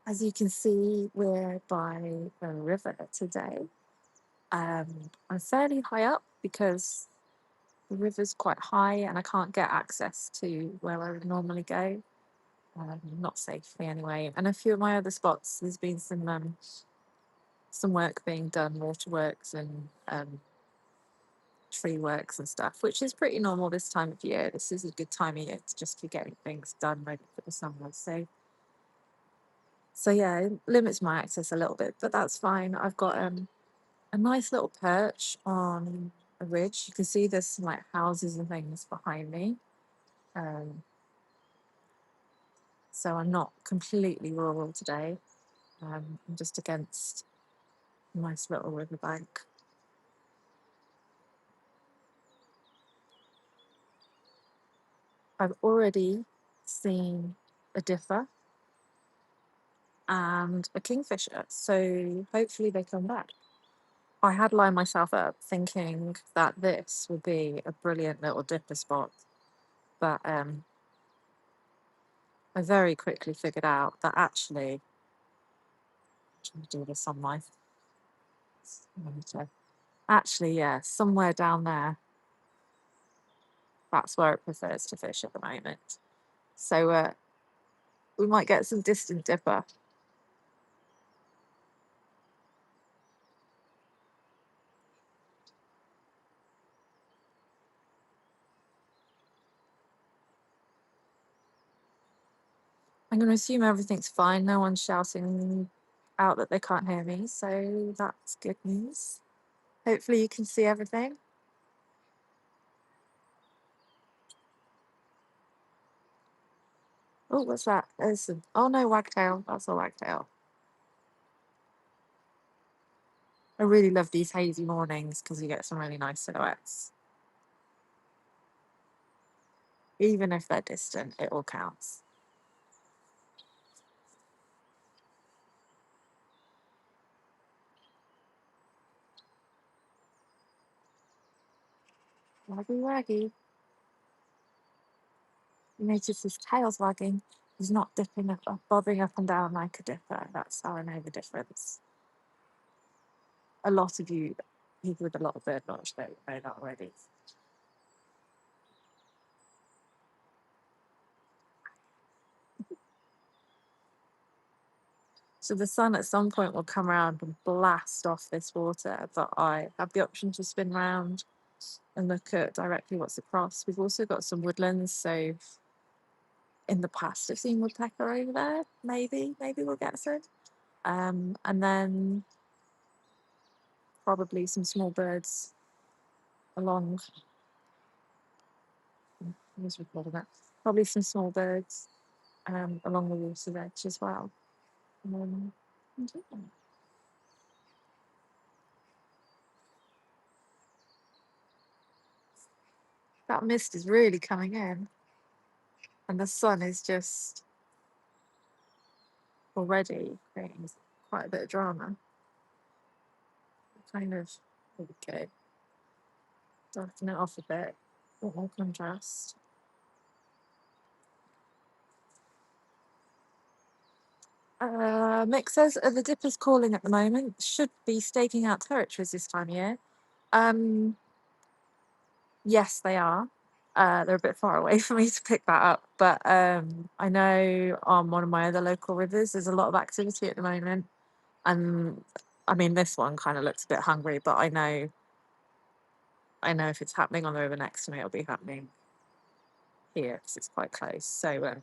As you can see, we're by a river today. I'm fairly high up because the river's quite high and I can't get access to where I would normally go. Not safely anyway. And a few of my other spots, there's been some work being done, waterworks and tree works and stuff, which is pretty normal this time of year. This is a good time of year to just be getting things done ready for the summer. So yeah, it limits my access a little bit, but that's fine. I've got a nice little perch on a ridge. You can see there's some like houses and things behind me. Um, so I'm not completely rural today. I'm just against a nice little riverbank. I've already seen a differ and a kingfisher, so hopefully they come back. I had lined myself up thinking that this would be a brilliant little dipper spot, but I very quickly figured out that actually, I'm trying to do this on my monitor. Actually, yeah, somewhere down there, that's where it prefers to fish at the moment. So we might get some distant dipper. I'm going to assume everything's fine. No one's shouting out that they can't hear me, so that's good news. Hopefully you can see everything. Oh, what's that? Oh no, wagtail. That's a wagtail. I really love these hazy mornings because you get some really nice silhouettes. Even if they're distant, it all counts. Waggy waggy. You notice his tail's wagging. He's not dipping up, bobbing up and down like a dipper. That's how I know the difference. A lot of you, people with a lot of bird knowledge, don't know that already. So the sun at some point will come around and blast off this water, but I have the option to spin round and look at directly what's across. We've also got some woodlands, so in the past I've seen woodpecker over there. Maybe we'll get some. And then probably some small birds along. Who's recording that? Probably some small birds along the water edge as well. Um, yeah. That mist is really coming in, and the sun is just already creating quite a bit of drama. Kind of, there we go, darken it off a bit, a bit more contrast. Mick says, are the dippers calling at the moment? Should be staking out territories this time of year. Yes, they are. They're a bit far away for me to pick that up, but I know on one of my other local rivers there's a lot of activity at the moment, and I mean this one kind of looks a bit hungry, but I know if it's happening on the river next to me, it'll be happening here because it's quite close. So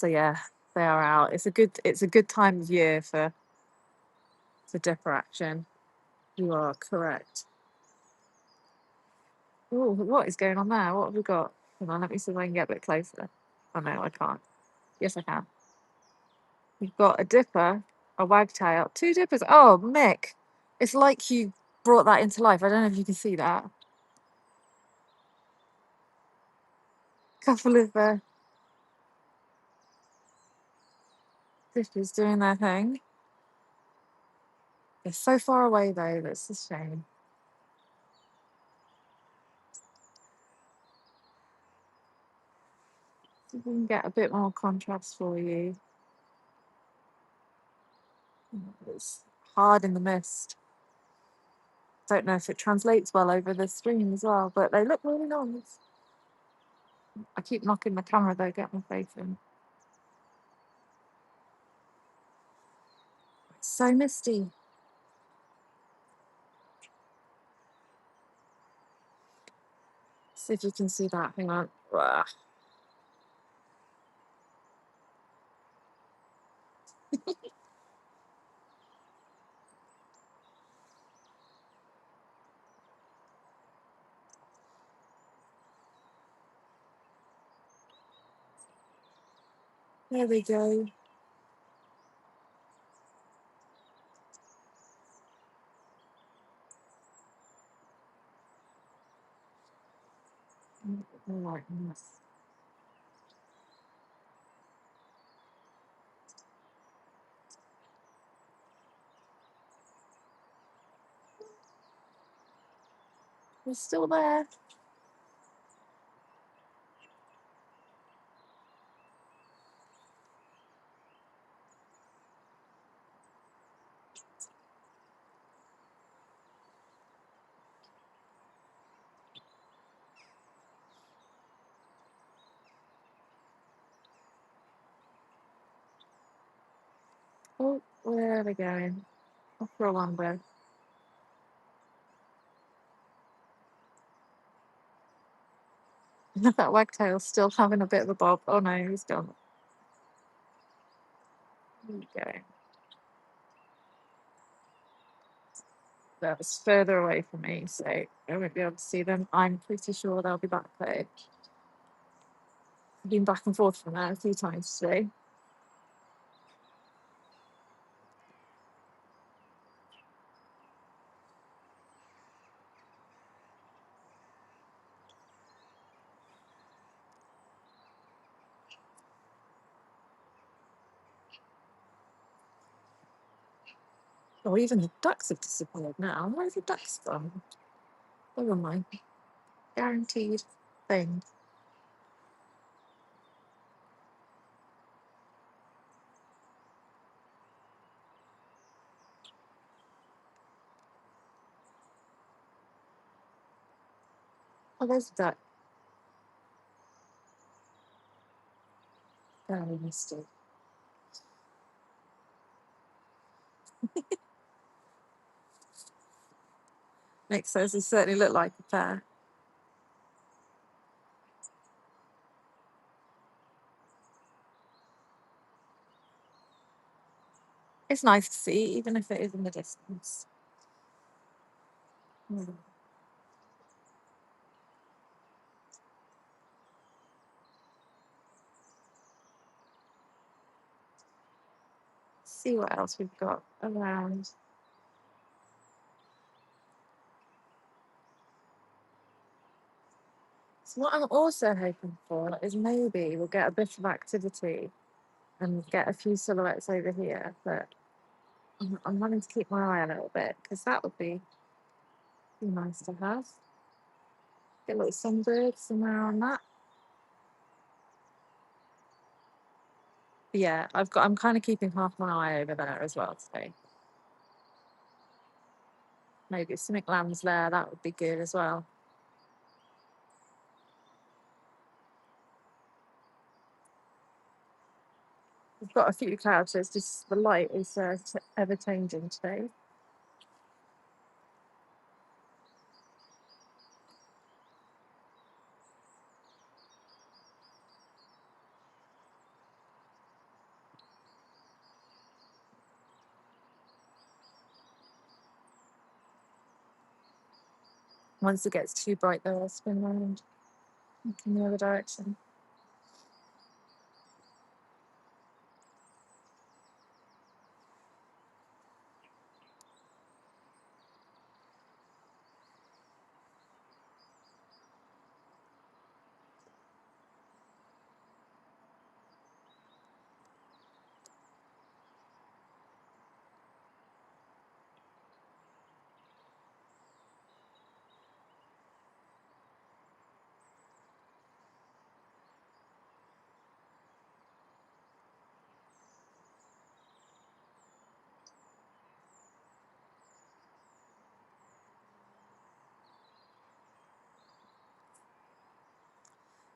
yeah, they are out. It's a good time of year for dipper action. You are correct. Oh, what is going on there? What have we got? Hold on, let me see if I can get a bit closer. Oh no, I can't. Yes, I can. We've got a dipper, a wagtail, two dippers. Oh, Mick, it's like you brought that into life. I don't know if you can see that. Couple of dippers doing their thing. They're so far away though, that's a shame. See if we can get a bit more contrast for you. It's hard in the mist. Don't know if it translates well over the stream as well, but they look really nice. I keep knocking the camera though, get my face in. It's so misty. See if you can see that. Hang on. Ugh. There we go. Right, yes. We're still there. Oh, where are we going? Off for a wander. That wagtail's still having a bit of a bob. Oh no, he's gone. There we go. That was further away from me, so I won't be able to see them. I'm pretty sure they'll be back though. I've been back and forth from there a few times today. Oh, even the ducks have disappeared now. Where's the ducks gone? Never mind. Guaranteed thing. Oh, there's a duck. Very misty. Makes sense. They certainly look like a pair. It's nice to see, even if it is in the distance. See what else we've got around. So what I'm also hoping for is maybe we'll get a bit of activity and get a few silhouettes over here, but I'm wanting to keep my eye a little bit because that would be nice to have. Get a little sunbird somewhere on that. But yeah, I'm kind of keeping half my eye over there as well today. Maybe something lands there, that would be good as well. We've got a few clouds, so it's just the light is ever changing today. Once it gets too bright though, I'll spin around in the other direction.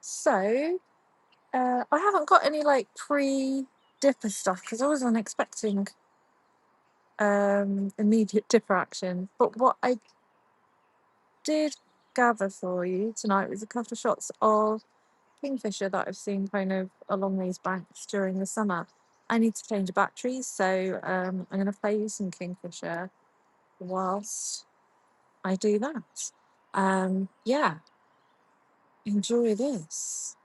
So I haven't got any like pre-dipper stuff because I wasn't expecting immediate dipper action. But what I did gather for you tonight was a couple of shots of kingfisher that I've seen kind of along these banks during the summer. I need to change the batteries, so I'm going to play you some kingfisher whilst I do that. Yeah, enjoy this.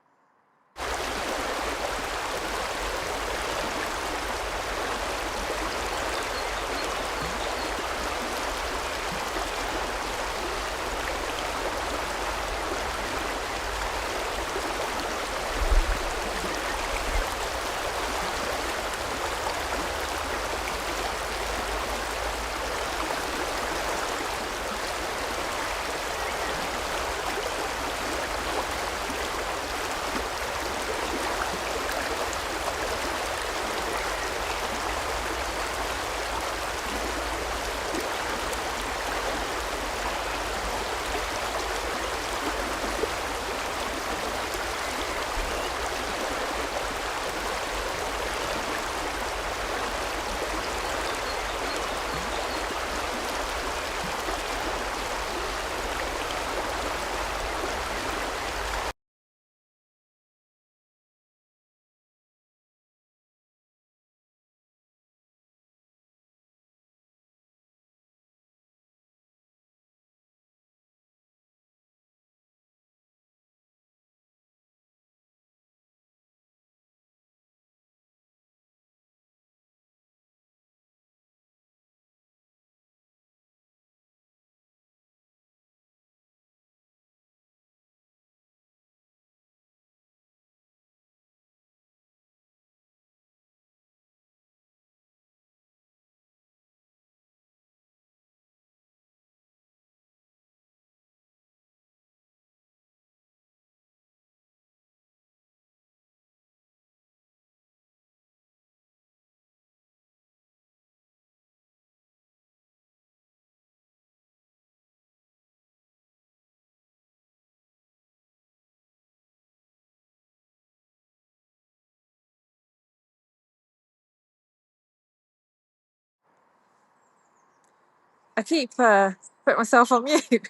I keep putting myself on mute.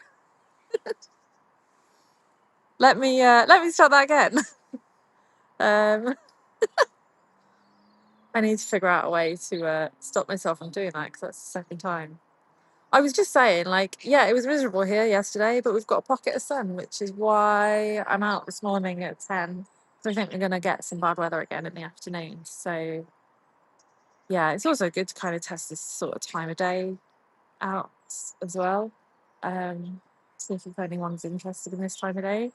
Let me start that again. I need to figure out a way to stop myself from doing that because that's the second time. I was just saying, like, yeah, it was miserable here yesterday, but we've got a pocket of sun, which is why I'm out this morning at 10. So I think we're going to get some bad weather again in the afternoon. So yeah, it's also good to kind of test this sort of time of day out as well. See if anyone's interested in this time of day.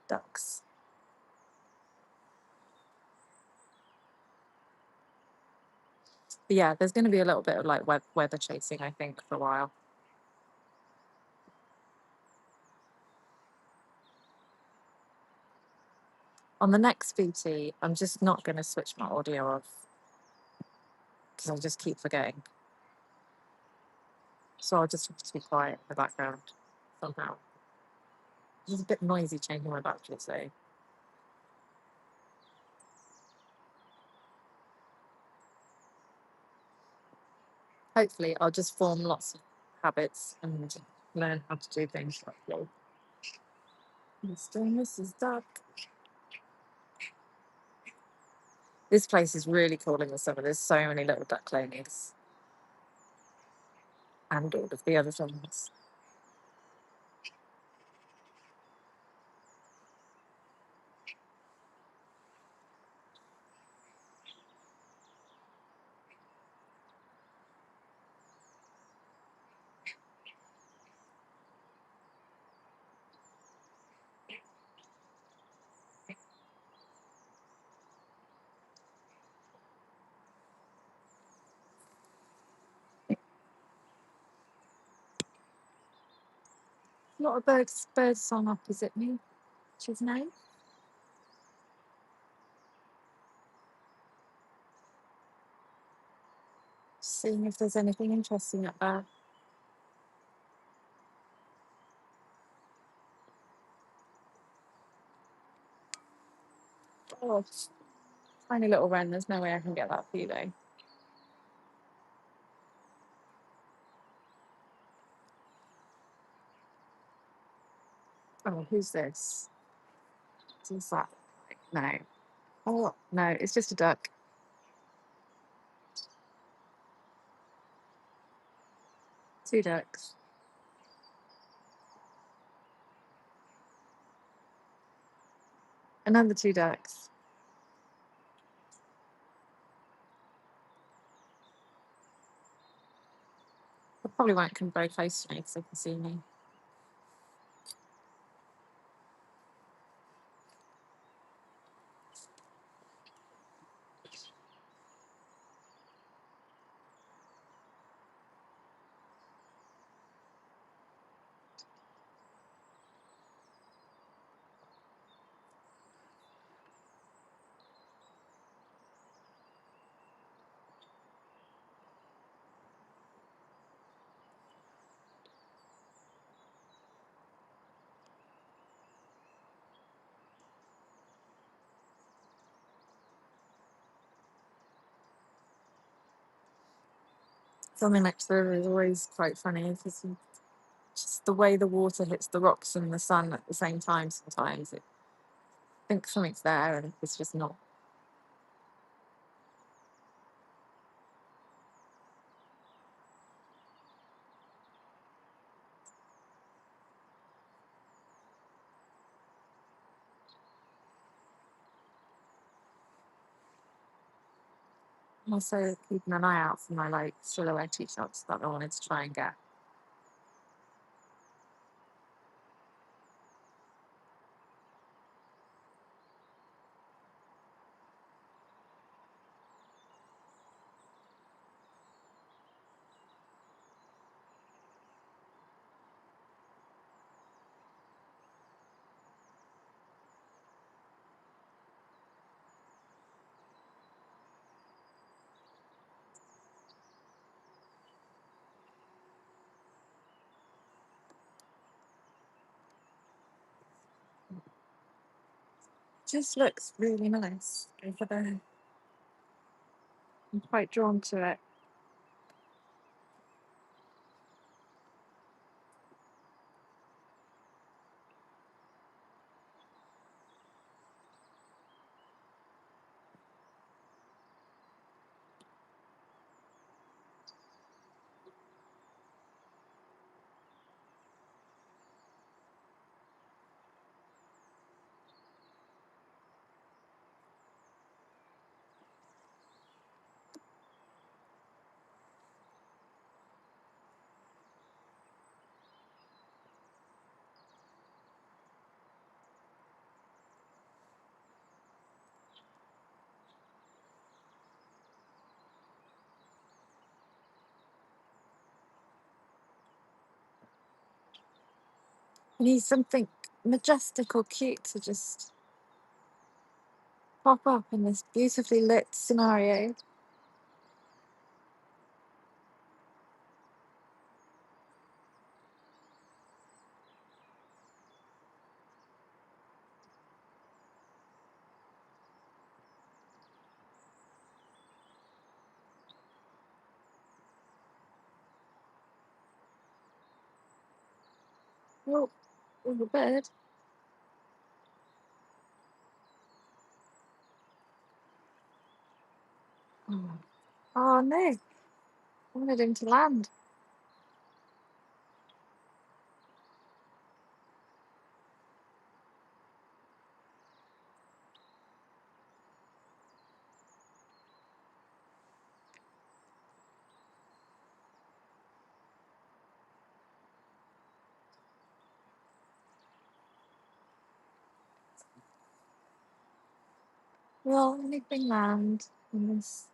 Ducks. But yeah, there's going to be a little bit of like weather chasing, I think, for a while. On the next VT, I'm just not going to switch my audio off because I'll just keep forgetting. So I'll just have to be quiet in the background somehow. It's a bit noisy changing my battery, so. Hopefully I'll just form lots of habits and learn how to do things properly. Mr. and Mrs. Duck. This place is really cool in the summer. There's so many little ducklings. And all of the other things. A lot of bird song opposite me, which is nice. seeing if there's anything interesting up there. Oh, tiny little wren. There's no way I can get that for you, though. Oh, who's this? What's that? No. Oh, no, it's just a duck. Two ducks. Another two ducks. They probably won't come very close to me because they can see me. Something next to the river is always quite funny because just the way the water hits the rocks and the sun at the same time sometimes. It thinks something's there and it's just not. I'm also keeping an eye out for my like silhouette shots that I wanted to try and get. Just looks really nice over there. I'm quite drawn to it. I need something majestic or cute to just pop up in this beautifully lit scenario. Oh, there's a bird. Oh no, I wanted him to land. Will anything land in this?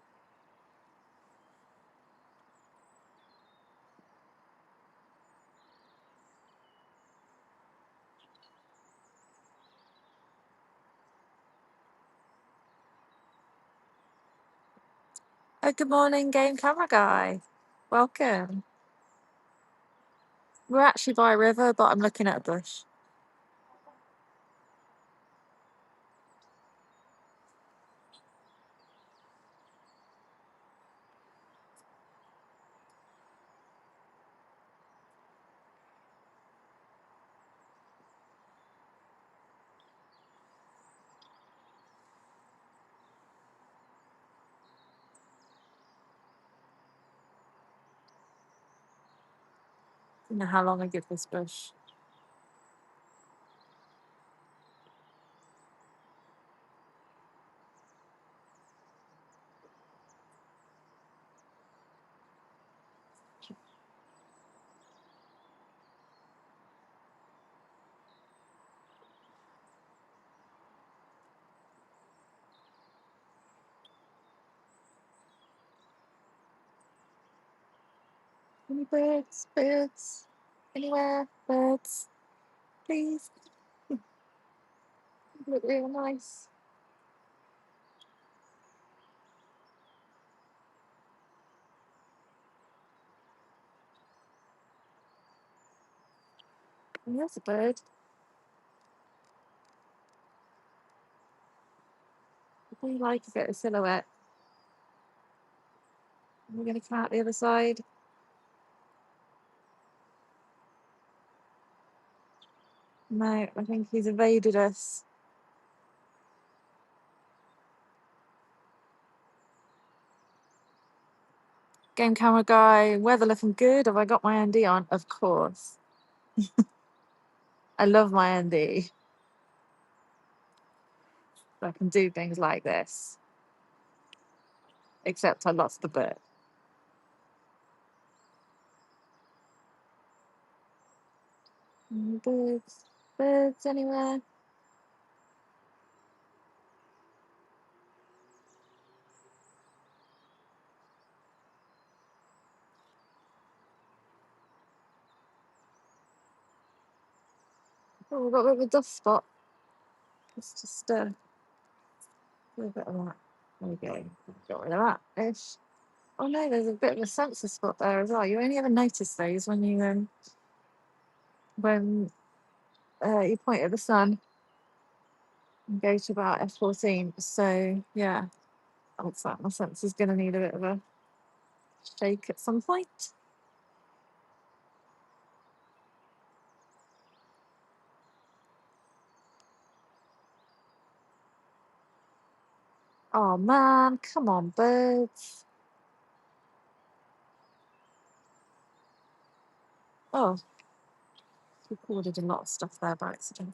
Oh, good morning, game camera guy. Welcome. We're actually by a river, but I'm looking at a bush. I don't know how long I give this bush. Any birds? Birds? Anywhere? Birds? Please? Look real nice. And there's a bird. We like a bit of silhouette. We're going to come out the other side. No, I think he's evaded us. Game camera guy, weather looking good. Have I got my ND on? Of course. I love my ND. I can do things like this. Except I lost the bird. Birds? Birds anywhere? Oh, we've got a bit of a dust spot. Let's just a little bit of that. There we go. Got rid of that ish. Oh no, there's a bit of a sensor spot there as well. You only ever notice those when you you point at the sun and go to about F14. So yeah, looks like my sensor's gonna need a bit of a shake at some point. Oh man, come on, birds. Oh, recorded a lot of stuff there by accident.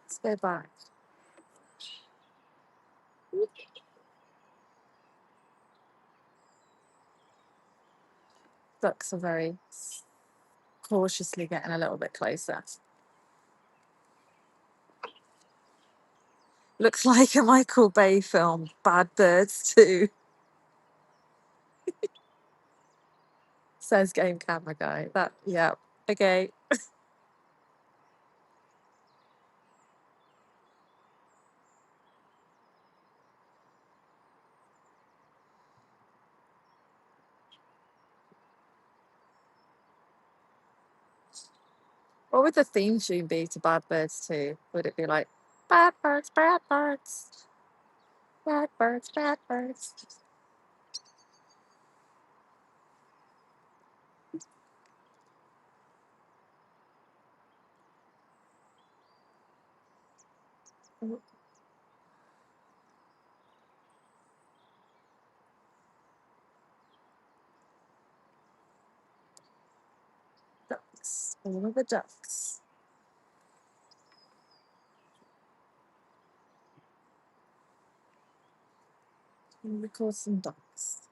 Let's go back. Ducks are very cautiously getting a little bit closer. Looks like a Michael Bay film, Bad Birds 2, says game camera guy. That, yeah, okay. What would the theme tune be to Bad Birds 2? Would it be like, bad birds, bad birds, bad birds, bad birds? Ducks, all of the ducks. And record some ducks.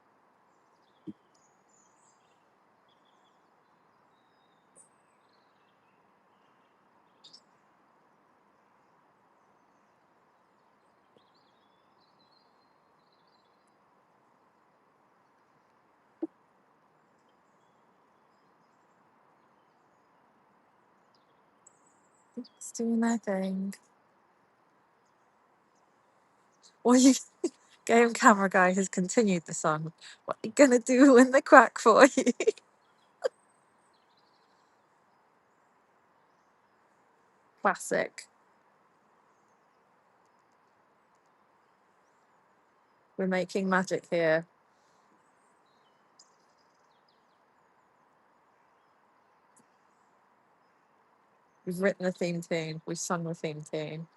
Ducks doing their thing. What are you Game camera guy has continued the song. What are you gonna do when they quack for you? Classic. We're making magic here. We've written the theme tune. We've sung the theme tune.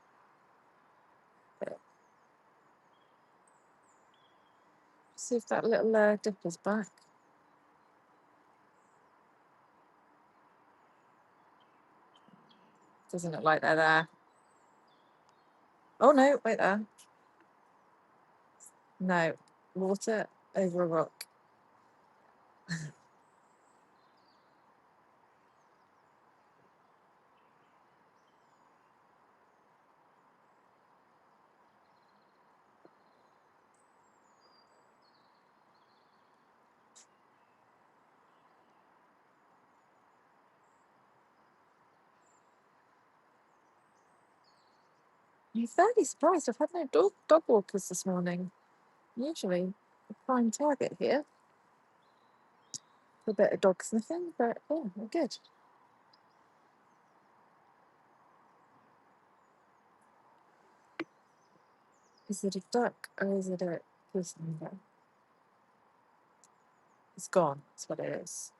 See if that little dipper's back. Doesn't look like they're there. Oh no, wait there. No, water over a rock. I'm fairly surprised. I've had no dog walkers this morning. Usually a prime target here. A bit of dog sniffing, but oh, we're good. Is it a duck or is it a goose number? It's gone. That's what it is.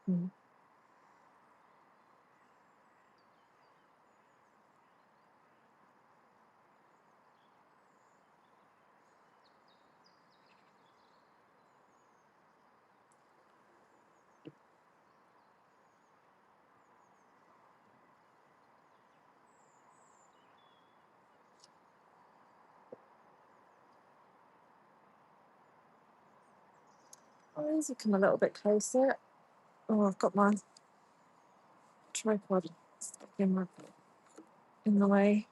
Hmm. Oh, easy, come a little bit closer. Oh, I've got my tripod stuck in the way.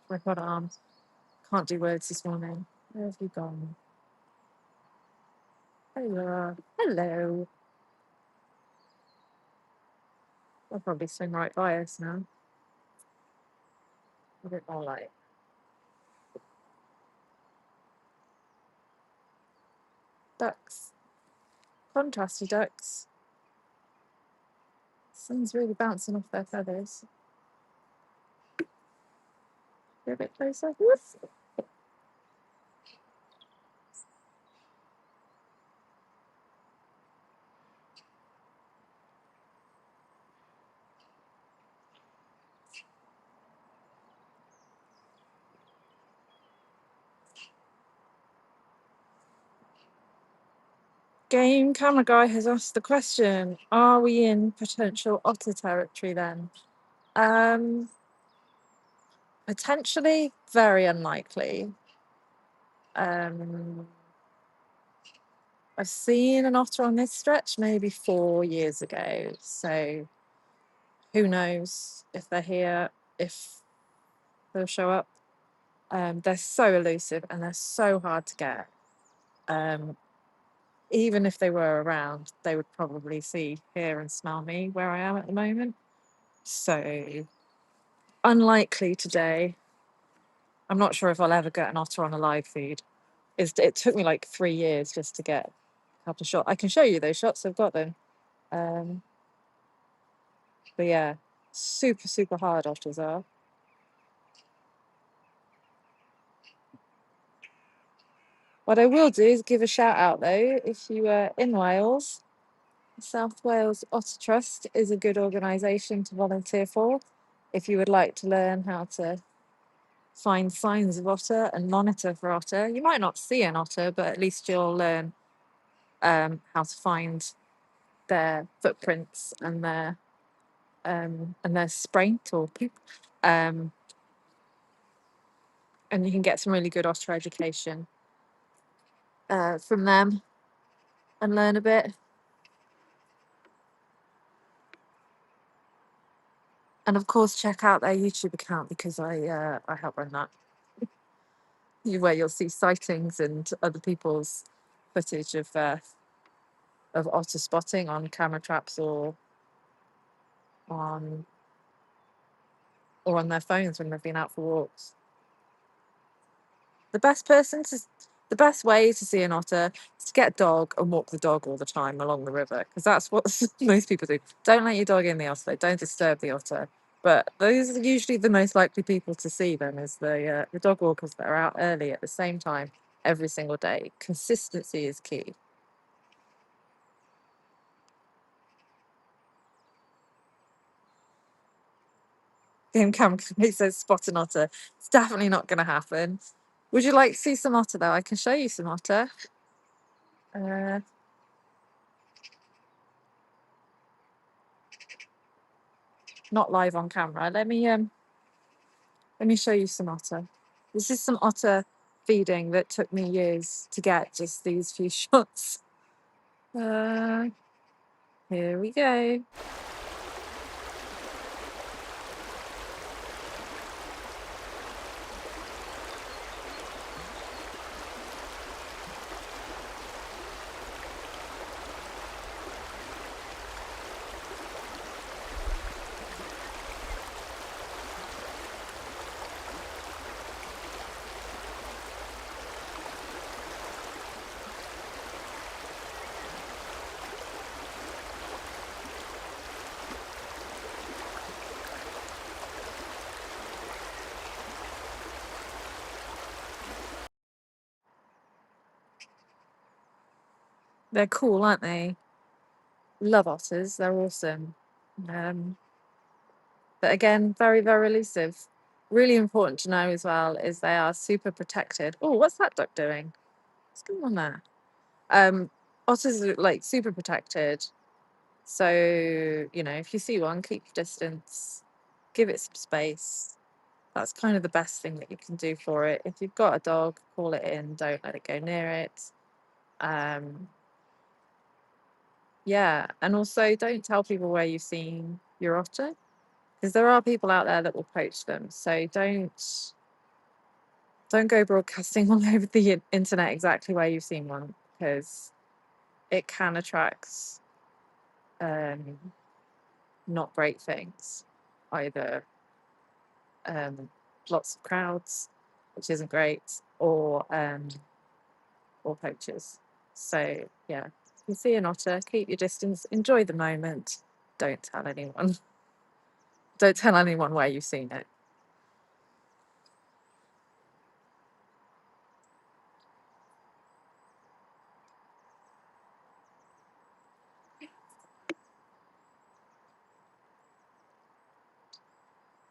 Tripod arm. Can't do words this morning. Where have you gone? There you are. Hello. I'll probably swing right by us now. A bit more light. Ducks. Contrasty ducks. Sun's really bouncing off their feathers. Go a bit closer. Whoops. Game camera guy has asked the question, are we in potential otter territory then? Potentially, very unlikely. I've seen an otter on this stretch maybe 4 years ago, so who knows if they're here, if they'll show up. They're so elusive and they're so hard to get. Even if they were around, they would probably see, hear and smell me where I am at the moment. So unlikely today. I'm not sure if I'll ever get an otter on a live feed. It took me like 3 years just to get a couple of shots. I can show you those shots. I've got them. But yeah, super, super hard otters are. What I will do is give a shout out though. If you are in Wales, South Wales Otter Trust is a good organisation to volunteer for. If you would like to learn how to find signs of otter and monitor for otter, you might not see an otter, but at least you'll learn how to find their footprints and their spraint or poop. And you can get some really good otter education from them and learn a bit. And of course, check out their YouTube account because I help run that. Where you'll see sightings and other people's footage of otter spotting on camera traps or on or on their phones when they've been out for walks. The best person to the best way to see an otter is to get a dog and walk the dog all the time along the river, because that's what most people do. Don't let your dog in the otter. Don't disturb the otter. But those are usually the most likely people to see them, is the dog walkers that are out early at the same time every single day. Consistency is key. Game cam says spot an otter. It's definitely not going to happen. Would you like to see some otter though? I can show you some otter. Uh, Not live on camera. Let me show you some otter. This is some otter feeding that took me years to get just these few shots. Here we go. They're cool, aren't they? Love otters. They're awesome. But again, very, very elusive. Really important to know as well is they are super protected. Oh, what's that duck doing? What's going on there? Otters are like super protected. So, if you see one, keep your distance, give it some space. That's kind of the best thing that you can do for it. If you've got a dog, call it in, don't let it go near it. Yeah, and also don't tell people where you've seen your otter, because there are people out there that will poach them. So don't go broadcasting all over the internet exactly where you've seen one, because it can attract not great things, either lots of crowds, which isn't great, or poachers. So yeah, if you see an otter, keep your distance, enjoy the moment. Don't tell anyone. Don't tell anyone where you've seen it.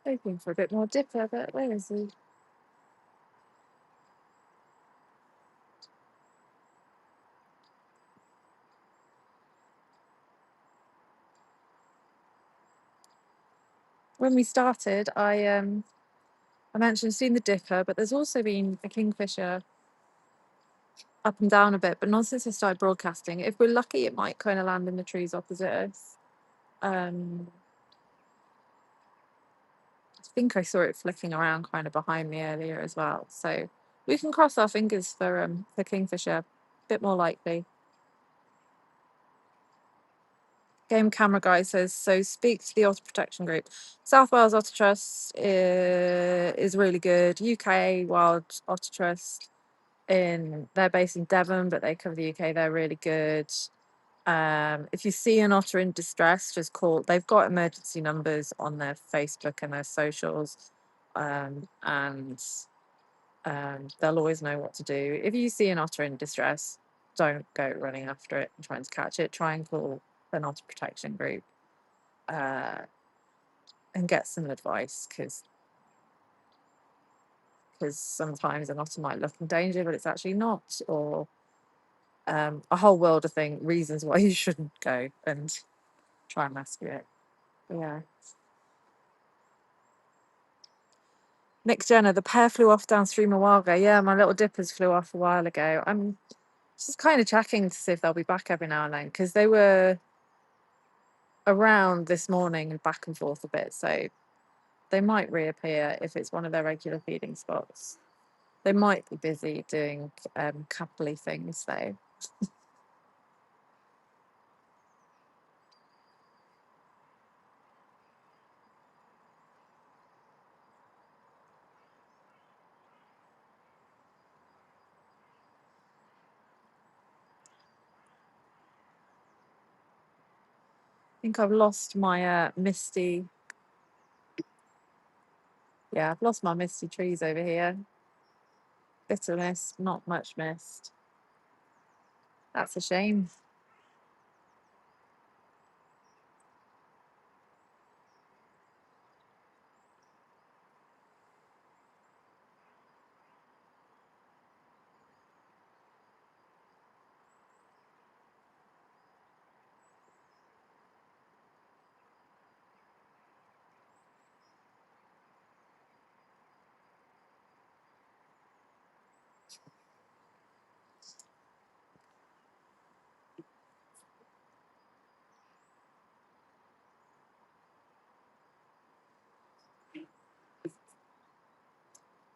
Hoping for a bit more dipper, but where is he? When we started, I mentioned seeing the dipper, but there's also been a kingfisher up and down a bit, but not since I started broadcasting. If we're lucky, it might kind of land in the trees opposite us. I think I saw it flicking around kind of behind me earlier as well. So we can cross our fingers for kingfisher. A bit more likely. Game camera guy says, so speak to the Otter Protection Group. South Wales Otter Trust is really good. UK Wild Otter Trust, they're based in Devon, but they cover the UK. They're really good. If you see an otter in distress, just call. They've got emergency numbers on their Facebook and their socials, and they'll always know what to do. If you see an otter in distress, don't go running after it and trying to catch it. Try and call an otter protection group and get some advice, because sometimes an otter might look in danger, but it's actually not, or a whole world of reasons why you shouldn't go and try and rescue it. Yeah. Nick Jenner, the pair flew off downstream a while ago. Yeah, my little dippers flew off a while ago. I'm just kind of checking to see if they'll be back every now and then, because they were around this morning and back and forth a bit. So they might reappear if it's one of their regular feeding spots. They might be busy doing coupley things though. think I've lost my misty. Yeah, I've lost my misty trees over here. Bit of mist, not much mist. That's a shame.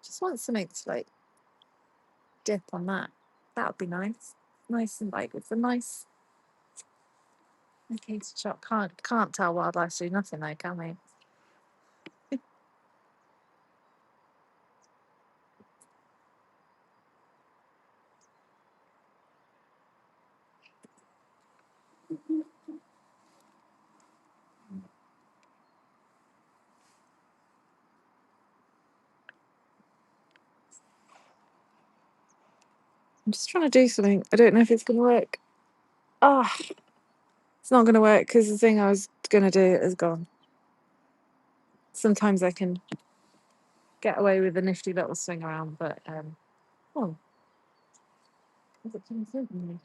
Just want something to like dip on that. That would be nice. Nice and like it's a nice located shot. Can't tell wildlife do nothing though, can we? I'm just trying to do something. I don't know if it's gonna work. Ah, it's not gonna work because the thing I was gonna do is gone. Sometimes I can get away with a nifty little swing around, but oh, is it coming through to me?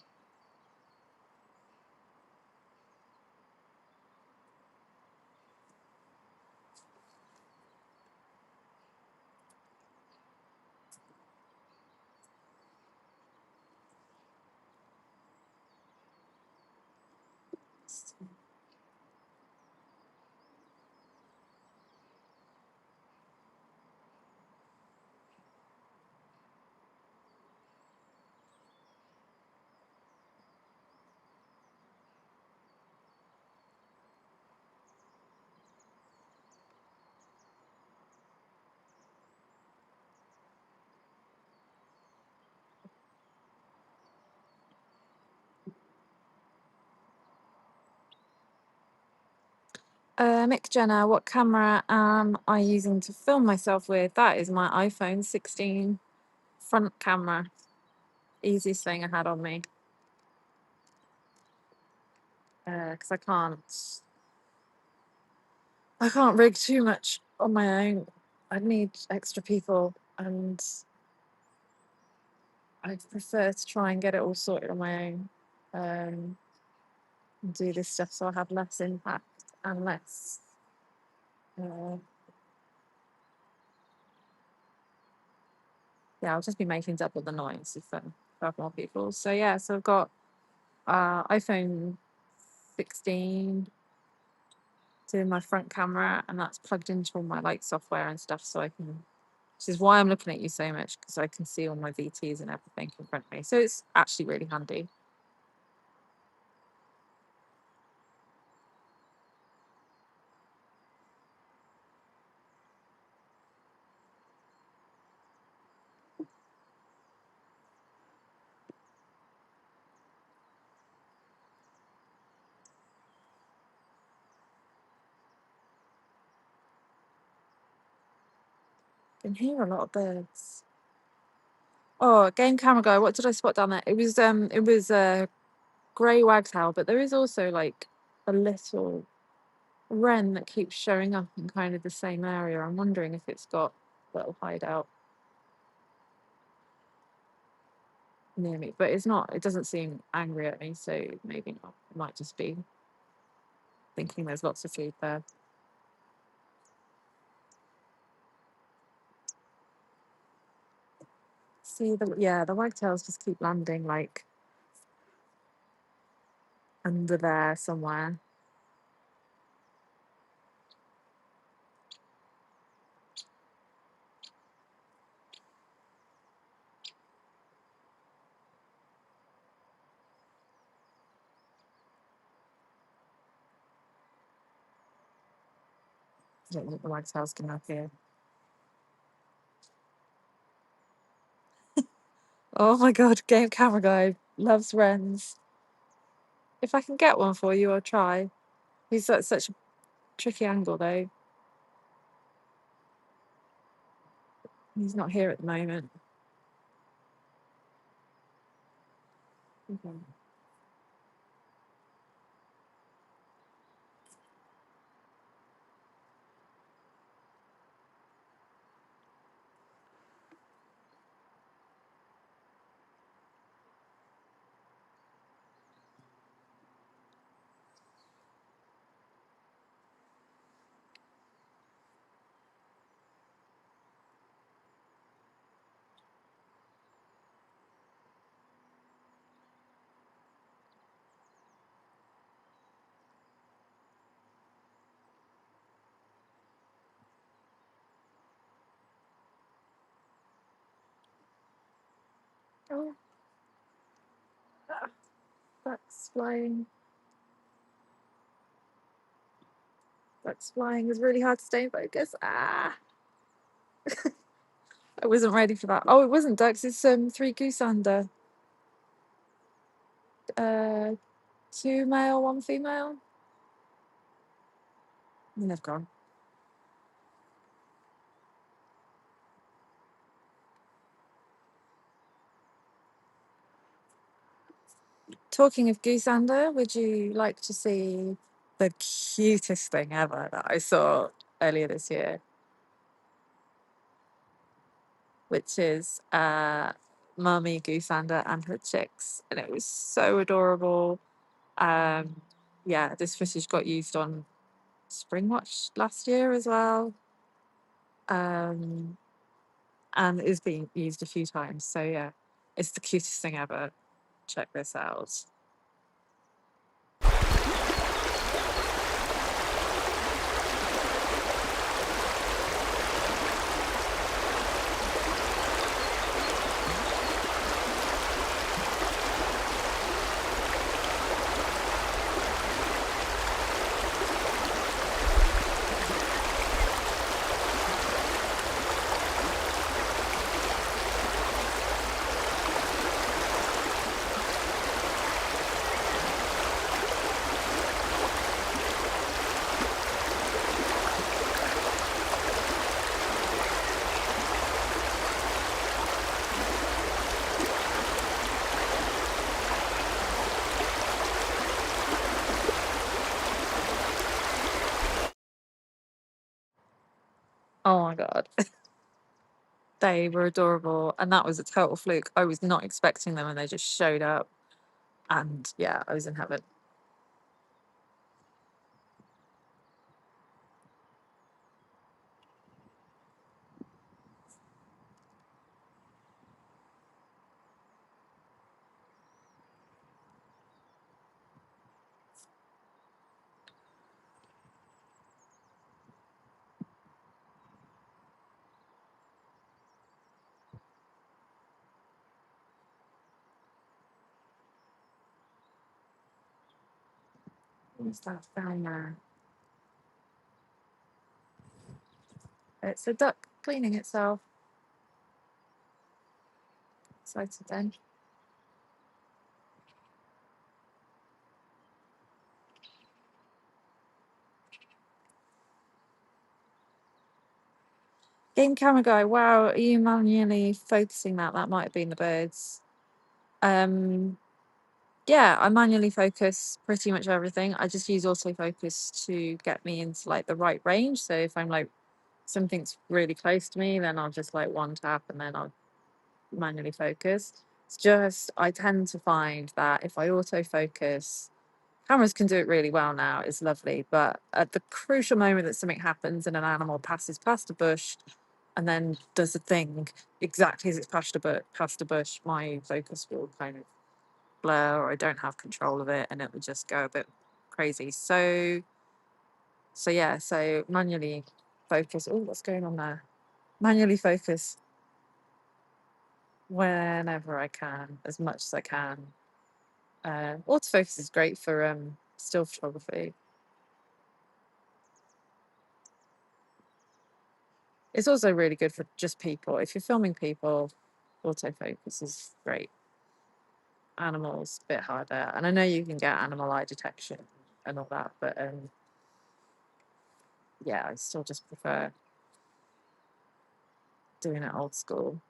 Mick Jenner, what camera am I using to film myself with? That is my iPhone 16 front camera. Easiest thing I had on me. Because I can't rig too much on my own. I'd need extra people, and I prefer to try and get it all sorted on my own. And do this stuff so I have less impact and less. Uh, yeah, I'll just be making double the noise if I have more people. So yeah, so I've got iPhone 16 doing my front camera, and that's plugged into all my like software and stuff, so I can. Which is why I'm looking at you so much, because I can see all my VTs and everything in front of me. So it's actually really handy. I can hear a lot of birds. Oh, game camera guy, what did I spot down there? It was a grey wagtail, but there is also like a little wren that keeps showing up in kind of the same area. I'm wondering if it's got a little hideout near me, but it's not. It doesn't seem angry at me, so maybe not. It might just be thinking there's lots of food there. See the wagtails just keep landing like under there somewhere. I don't think the wagtails can up here. Oh my god, game camera guy loves wrens. If I can get one for you, I'll try. He's at such a tricky angle though. He's not here at the moment. Okay. Oh, that's flying. That's flying is really hard to stay in focus. Ah, I wasn't ready for that. Oh, it wasn't ducks. It's 3 goose under. 2 male, 1 female. And they've gone. Talking of goose under, would you like to see the cutest thing ever that I saw earlier this year? Which is mummy goosander and her chicks, and it was so adorable. Yeah, this footage got used on Spring Watch last year as well, and it's been used a few times. So yeah, it's the cutest thing ever. Check this out. Oh my god. They were adorable, and that was a total fluke. I was not expecting them, and they just showed up. And yeah, I was in heaven. What's that down there? It's a duck cleaning itself. Excited then. Game camera guy, wow, are you manually focusing that? That might have been the birds. Yeah, I manually focus pretty much everything. I just use autofocus to get me into like the right range. So if I'm like something's really close to me, then I'll just like one tap and then I'll manually focus. It's just I tend to find that if I autofocus, cameras can do it really well now, it's lovely, but at the crucial moment that something happens and an animal passes past a bush and then does a thing exactly as it's past a bush, my focus will kind of blur, or I don't have control of it, and it will just go a bit crazy. So yeah, so manually focus. Oh, what's going on there? Manually focus whenever I can, as much as I can. Autofocus is great for still photography. It's also really good for just people. If you're filming people, autofocus is great. Animals, a bit harder. And I know you can get animal eye detection and all that, but yeah, I still just prefer doing it old school.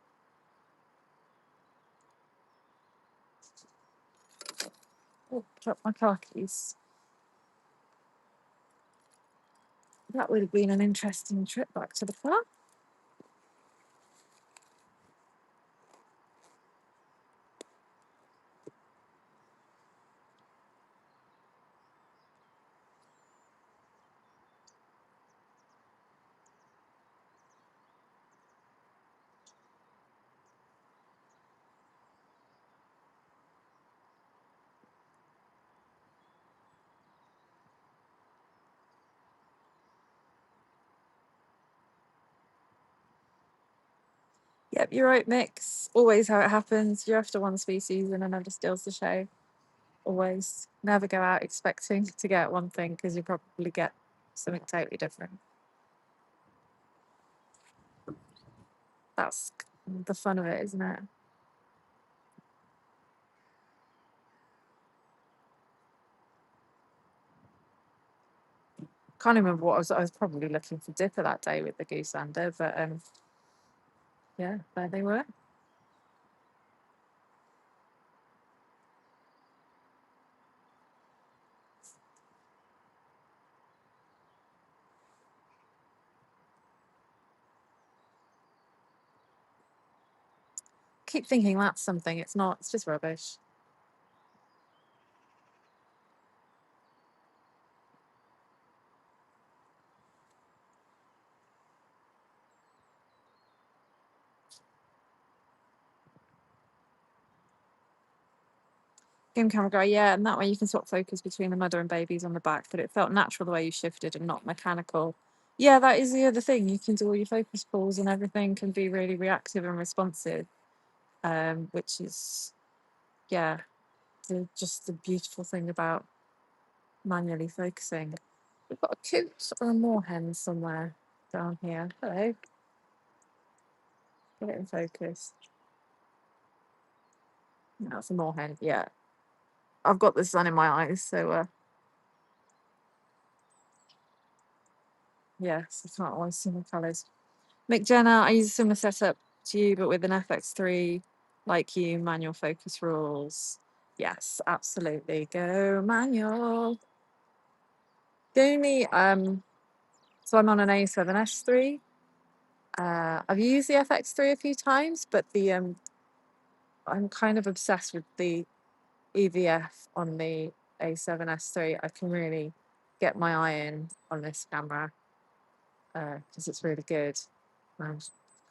Oh, dropped my car keys. That would have been an interesting trip back to the car. Yep, you're right, Mix. Always how it happens. You're after one species and another steals the show. Always. Never go out expecting to get one thing because you probably get something totally different. That's the fun of it, isn't it? Can't remember what I was probably looking for dipper that day with the goose under, but yeah, there they were. Keep thinking that's something. It's not. It's just rubbish. Game camera guy, yeah, and that way you can swap focus between the mother and babies on the back, but it felt natural the way you shifted and not mechanical. Yeah, that is the other thing. You can do all your focus pulls and everything can be really reactive and responsive, which is, yeah, just the beautiful thing about manually focusing. We've got a coot or a moorhen somewhere down here. Hello. Get it in focus. No, it's a moorhen. Yeah. I've got the sun in my eyes, so yes, I can't always see my colours. Mick Jenner, I use a similar setup to you, but with an FX3, like you, manual focus rules. Yes, absolutely. Go manual. The only so I'm on an A7S3. I've used the FX3 a few times, but the I'm kind of obsessed with the EVF on the A7S3. I can really get my eye in on this camera because it's really good. I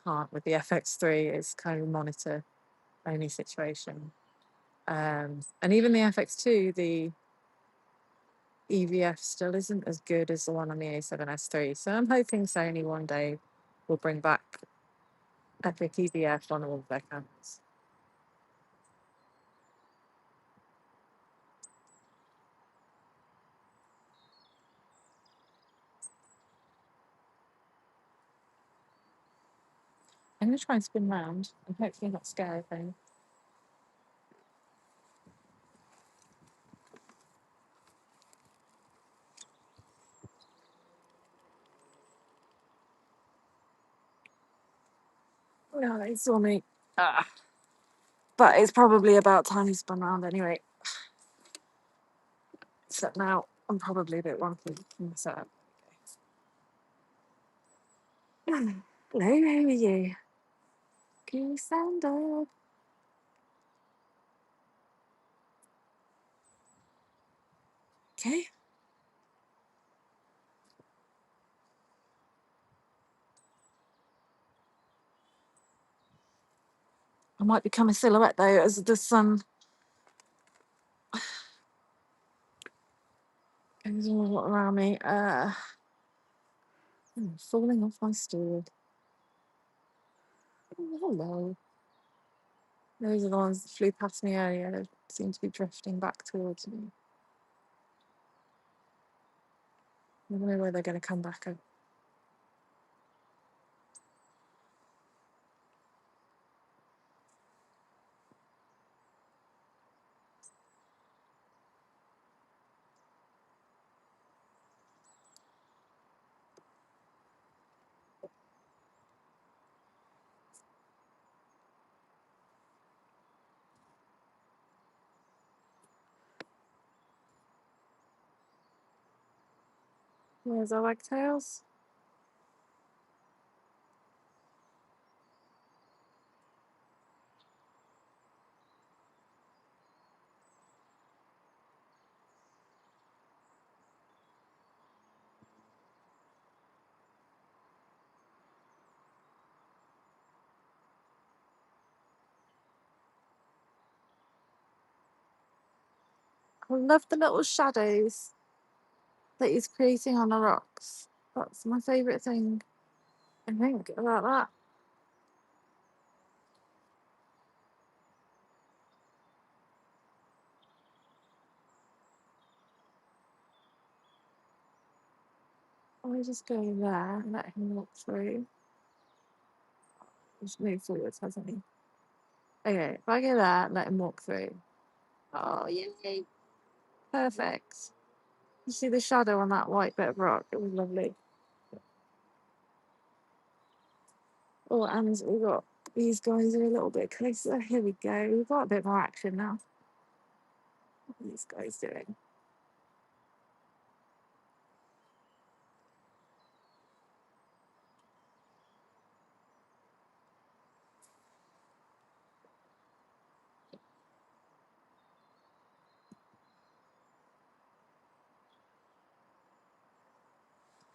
can't with the FX3. It's kind of a monitor only situation. And even the FX2, the EVF still isn't as good as the one on the A7S3. So I'm hoping Sony one day will bring back Epic EVF on all of their cameras. I'm going to try and spin round and hopefully not scare anything. No, they saw me. But it's probably about time you spun round anyway. Except now I'm probably a bit wonky in the setup. Hello, how are you? Can you stand up? Okay. I might become a silhouette though as the sun goes all around me. I'm falling off my stool. Oh, hello. Those are the ones that flew past me earlier. They seem to be drifting back towards me. I don't know where they're going to come back. Where's our wagtails? I love the little shadows that he's creating on the rocks. That's my favourite thing, I think, about that. I'll just go there and let him walk through. Just move forwards, hasn't he? Okay, if I go there, let him walk through. Oh, yay! Perfect. You see the shadow on that white bit of rock? It was lovely. Oh, and we've got these guys are a little bit closer. Here we go. We've got a bit more action now. What are these guys doing?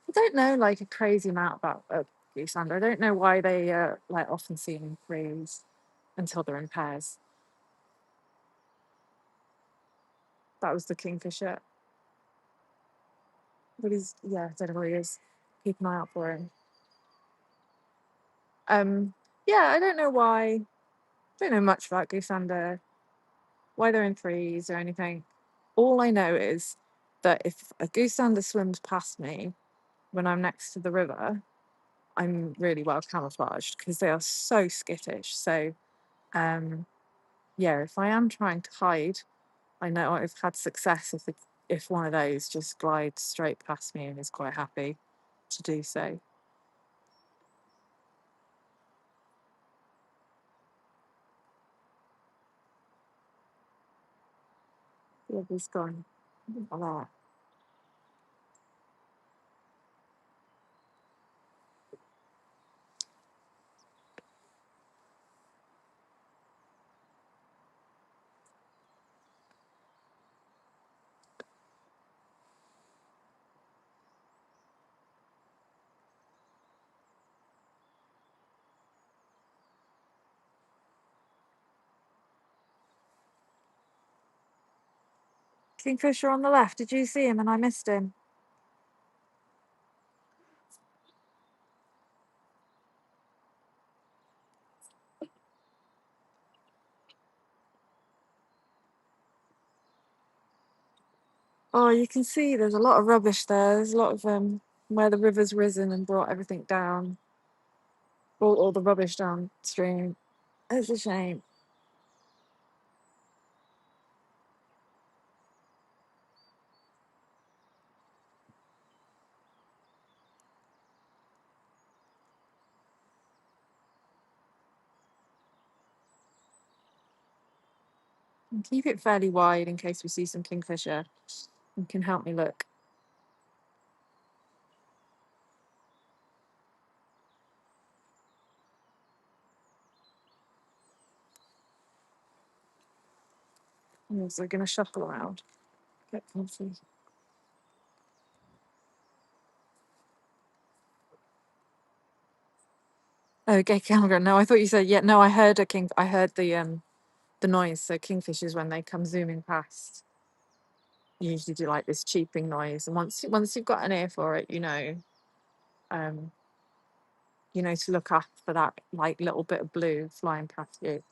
I don't know like a crazy amount about goosander. I don't know why they like often seen in threes until they're in pairs. That was the kingfisher. But he's yeah, I don't know where he is. Keep an eye out for him. Yeah, I don't know why. Don't know much about goosander, why they're in threes or anything. All I know is that if a goosander swims past me when I'm next to the river, I'm really well camouflaged because they are so skittish. So, yeah, if I am trying to hide, I know I've had success if one of those just glides straight past me and is quite happy to do so. Yeah, he's gone. Like that. Kingfisher on the left. Did you see him and I missed him? Oh, you can see there's a lot of rubbish there. There's a lot of where the river's risen and brought everything down, brought all the rubbish downstream. It's a shame. And keep it fairly wide in case we see some kingfisher. You can help me look. I'm also going to shuffle around. Get comfy. Oh, okay, camera. No, I thought you said yeah. No, I heard a king. I heard the noise. So kingfishers when they come zooming past, usually do like this cheeping noise. And once you've got an ear for it, um, to look up for that like little bit of blue flying past you,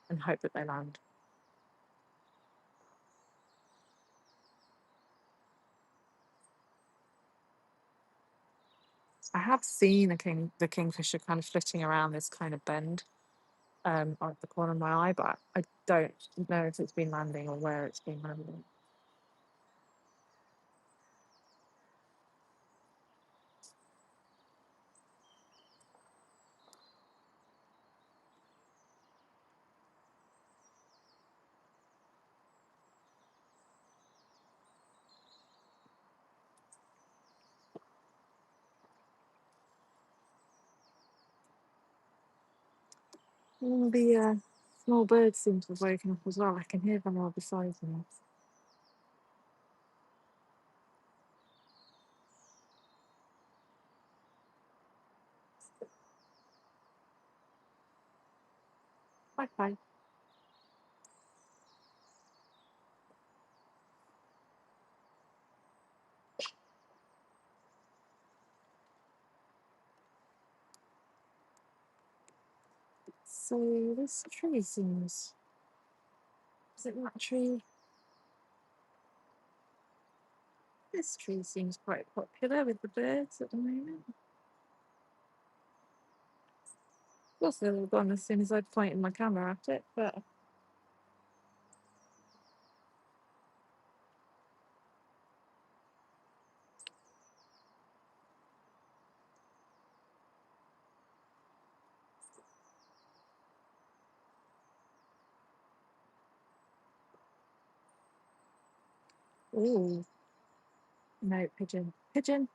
and hope that they land. I have seen the kingfisher kind of flitting around this kind of bend at the corner of my eye, but I don't know if it's been landing or where it's been landing. All the small birds seem to have woken up as well. I can hear them all beside me. Okay. So this tree seems. Is it that tree? This tree seems quite popular with the birds at the moment. Of course, they're all gone as soon as I'd pointed my camera at it, but. Ooh. No, pigeon. Pigeon.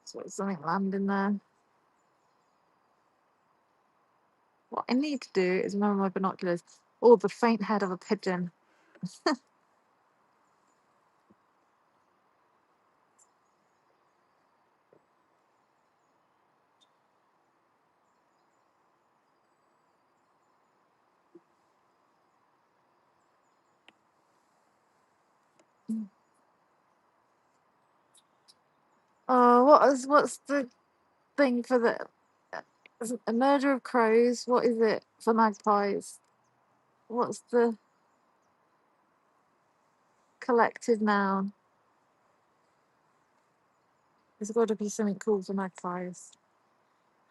So something landing there. What I need to do is remember my binoculars. Oh, the faint head of a pigeon. Oh, what's the thing for the a murder of crows? What is it for magpies? What's the collective noun? There's got to be something cool for magpies.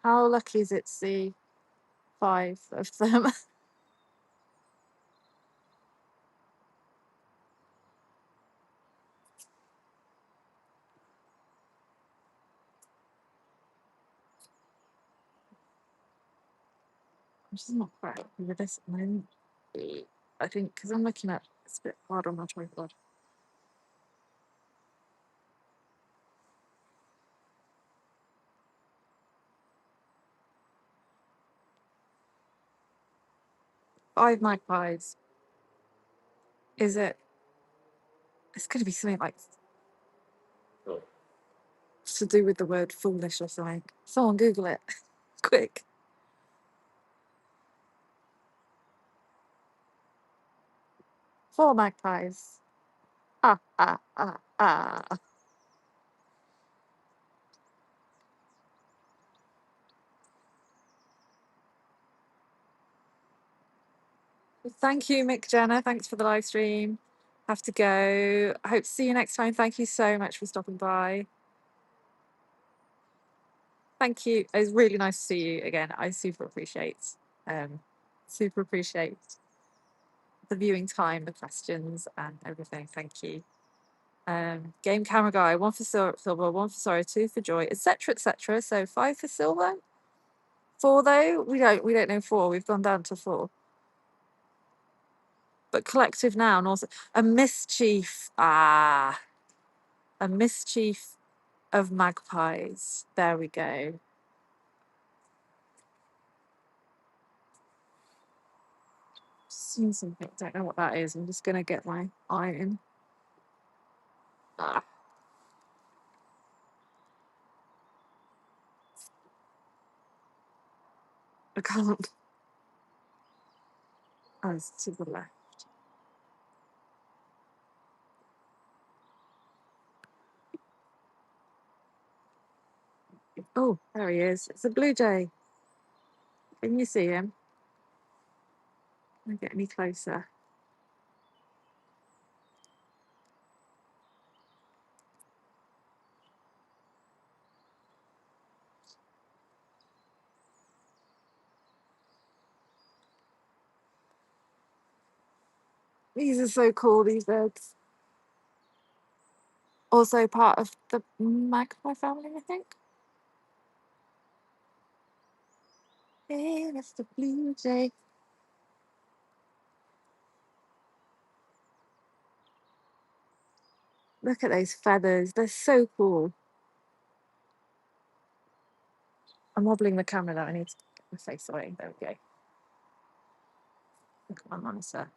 How lucky is it to see 5 of them? I'm just not quite happy with this at the moment. I think because I'm looking at it's a bit hard on my tripod. 5 magpies. Is it? It's going to be something like to do with the word foolish or something. Someone Google it, quick. 4 magpies. Ah ah ah ah. Thank you, Mick Jenner. Thanks for the live stream. Have to go. I hope to see you next time. Thank you so much for stopping by. Thank you. It was really nice to see you again. I um, super appreciate the viewing time, the questions, and everything. Thank you. Game camera guy, 1 for silver, 1 for sorry, 2 for joy, etc., etc. So 5 for silver. 4 though, we don't know 4. We've gone down to 4. But collective noun also a mischief. Ah, a mischief of magpies. There we go. Seen something. Don't know what that is. I'm just gonna get my eye in. Ah, I can't. Oh, it's to the left. Oh, there he is. It's a blue jay. Can you see him? Can I get any closer? These are so cool, these birds. Also part of the magpie family, I think. Hey, that's the blue jay. Look at those feathers. They're so cool. I'm wobbling the camera though. I need to get my face away. There we go. Look at my monitor.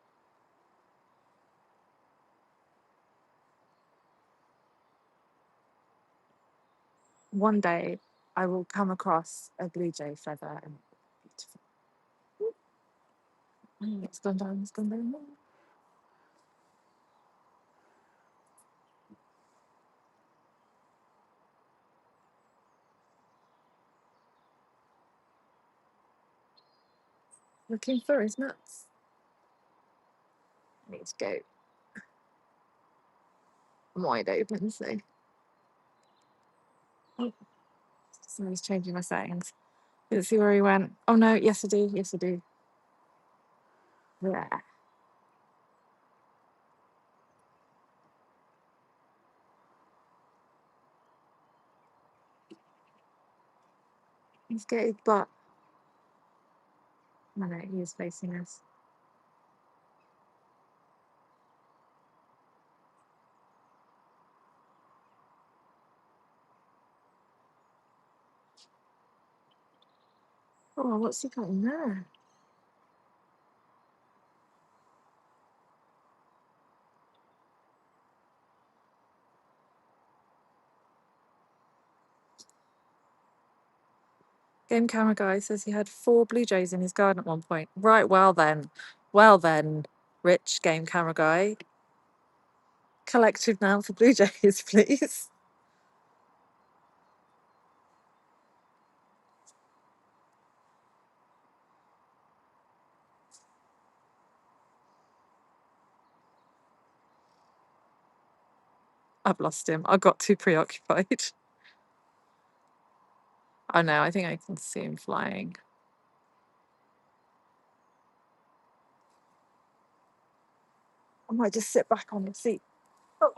One day I will come across a blue jay feather and beautiful. It's gone down, it's gone down. Looking for his nuts. I need to go wide open, so. Oh, somebody's changing my settings. Let's see where he went. Oh no, yes I do, yes I do. Yeah. Let's get his butt. No, no, he is facing us. Oh, what's he got in there? Game camera guy says he had 4 blue jays in his garden at one point. Right, well then. Well then, rich game camera guy. Collective noun for blue jays, please. I've lost him. I got too preoccupied. Oh no, I think I can see him flying. I might just sit back on the seat. Oh.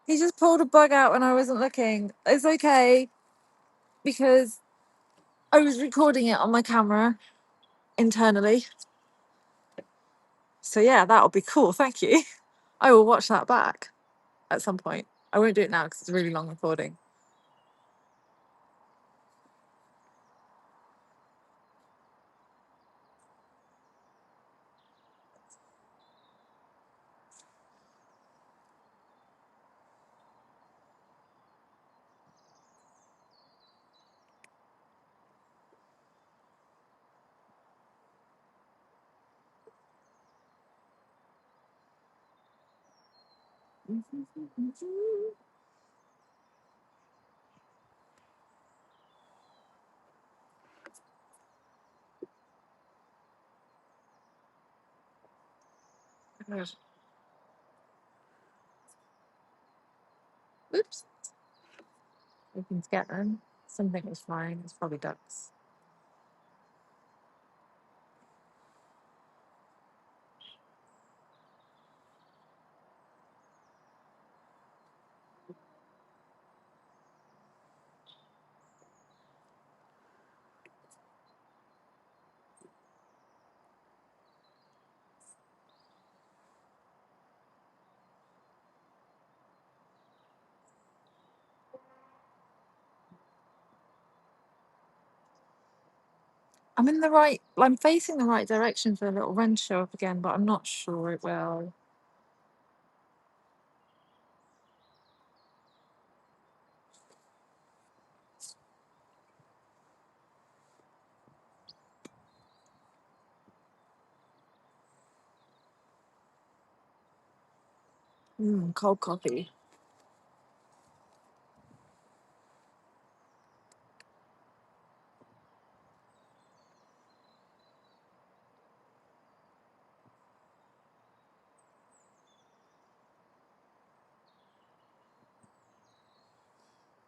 He just pulled a bug out when I wasn't looking. It's okay because I was recording it on my camera internally. So yeah, that'll be cool. Thank you. I will watch that back at some point. I won't do it now because it's a really long recording. Oops. We can get them. Something was flying. It's probably ducks. I'm facing the right direction for a little wren to show up again, but I'm not sure it will. Cold coffee.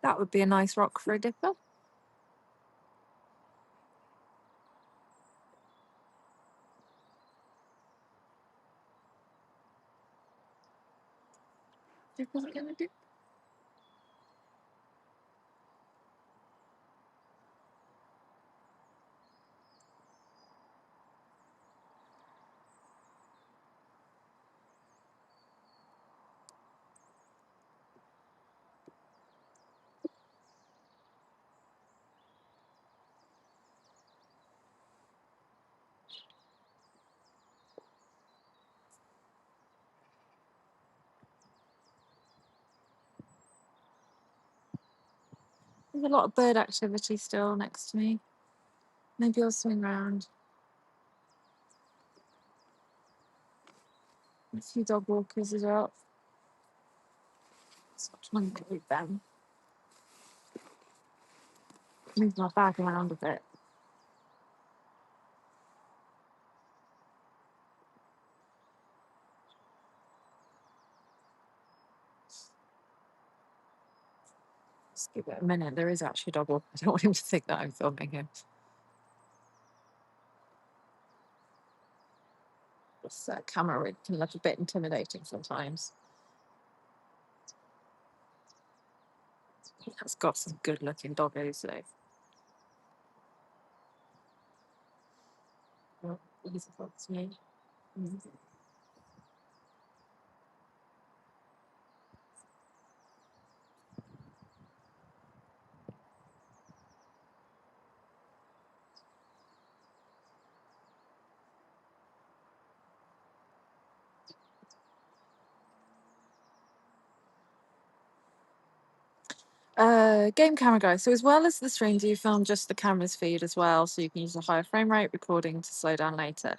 That would be a nice rock for a dipper. Dip wasn't gonna dip. There's a lot of bird activity still next to me. Maybe I'll swing round. A few dog walkers as well. So I'm trying to group them. Move my bag around a bit. Just give it a minute. There is actually a dog walker. I don't want him to think that I'm filming him. This camera rig can look a bit intimidating sometimes. That's got some good looking doggos though. Oh, he's a fox, me. Game camera guys. So as well as the stream, do you film just the camera's feed as well, so you can use a higher frame rate recording to slow down later?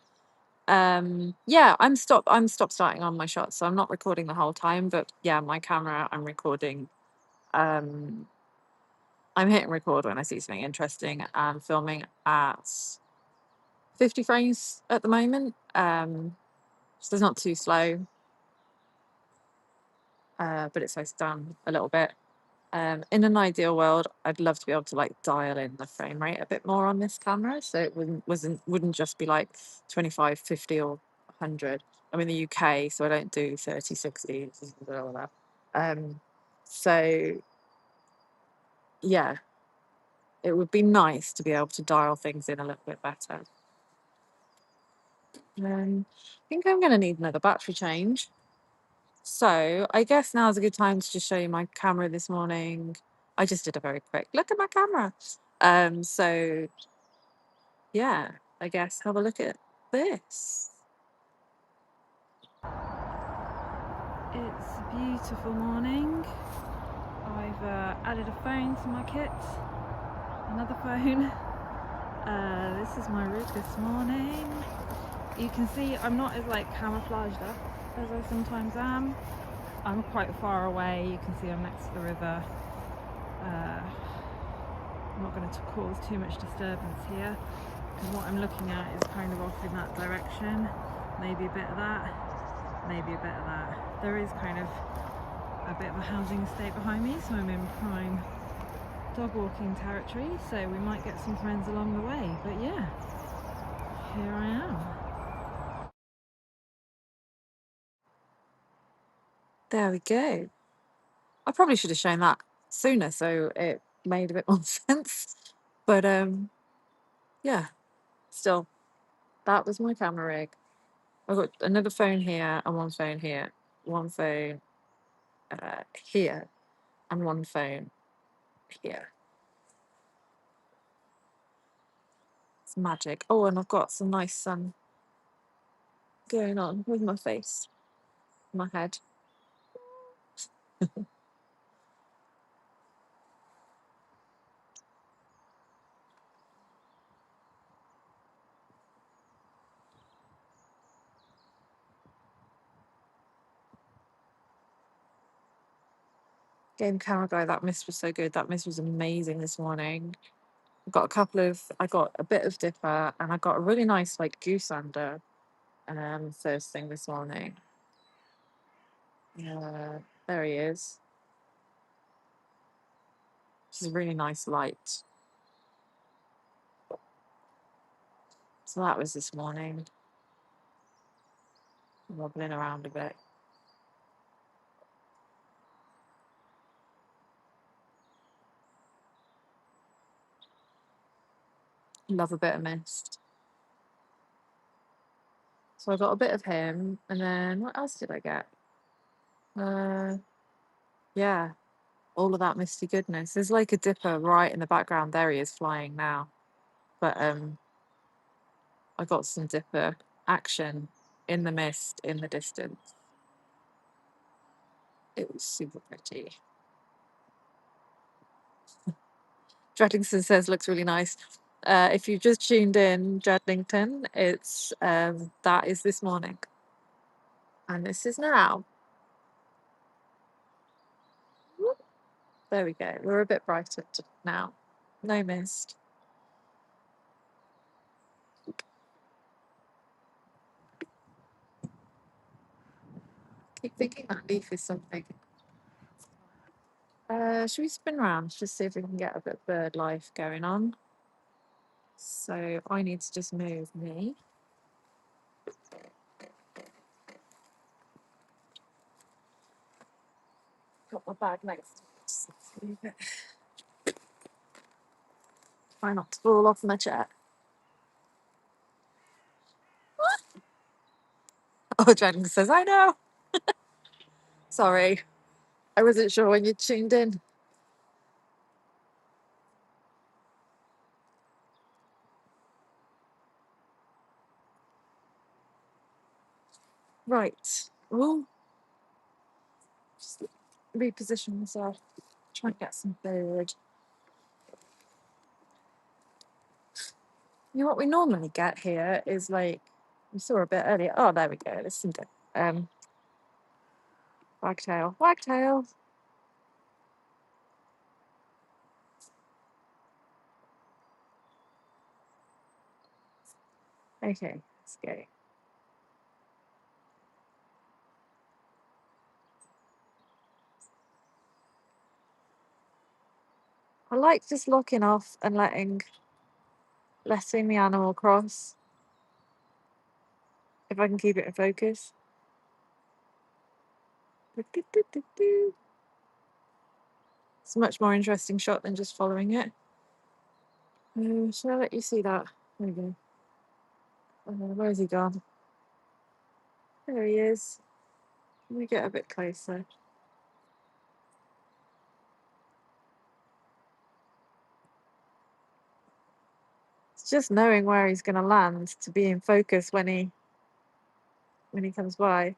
Yeah, I'm stop starting on my shots, so I'm not recording the whole time. But yeah, my camera, I'm recording. I'm hitting record when I see something interesting and filming at 50 frames at the moment. So it's not too slow, but it slows down a little bit. In an ideal world, I'd love to be able to like dial in the frame rate a bit more on this camera, so it wouldn't just be like 25, 50, or 100. I'm in the UK, so I don't do 30, 60, and all that. So yeah, it would be nice to be able to dial things in a little bit better. I think I'm going to need another battery change. So I guess now's a good time to just show you my camera this morning. I just did a very quick look at my camera. So yeah, I guess have a look at this. It's a beautiful morning. I've added a phone to my kit, another phone. This is my rig this morning. You can see I'm not as like camouflaged up as I sometimes am. I'm quite far away. You can see I'm next to the river. I'm not going to cause too much disturbance here, because what I'm looking at is kind of off in that direction. Maybe a bit of that, maybe a bit of that. There is kind of a bit of a housing estate behind me, so I'm in prime dog walking territory, so we might get some friends along the way. But yeah, here I am. There we go. I probably should have shown that sooner, so it made a bit more sense. But yeah, still, that was my camera rig. I've got another phone here and one phone here, one phone here, and one phone here. It's magic. Oh, and I've got some nice sun going on with my face, my head. Game camera guy, that mist was so good. That mist was amazing this morning. I got a bit of dipper, and I got a really nice like goose under first thing this morning. There he is. This is a really nice light. So that was this morning. Wobbling around a bit. Love a bit of mist. So I got a bit of him, and then what else did I get? Yeah, all of that misty goodness. There's like a dipper right in the background. There he is flying now. But I got some dipper action in the mist in the distance. It was super pretty. Dreddington says looks really nice. If you just tuned in, Dreddington, it's that is this morning, and this is now. There we go. We're a bit brighter now. No mist. Keep thinking that leaf is something. Should we spin around just see if we can get a bit of bird life going on? So I need to just move me. Got my bag next to me. Just leave it. Try not to fall off my chair. Oh, Jen says, I know. Sorry. I wasn't sure when you tuned in. Right. Well, just reposition myself. Try and get some bird. You know what we normally get here is like we saw a bit earlier. Oh, there we go. Listen to wagtail. Wagtail. Okay, let's go. I like just locking off and letting the animal cross if I can keep it in focus. It's a much more interesting shot than just following it. Shall I let you see that? There we go. Where's he gone? There he is. Let me get a bit closer. It's just knowing where he's going to land to be in focus when he comes by.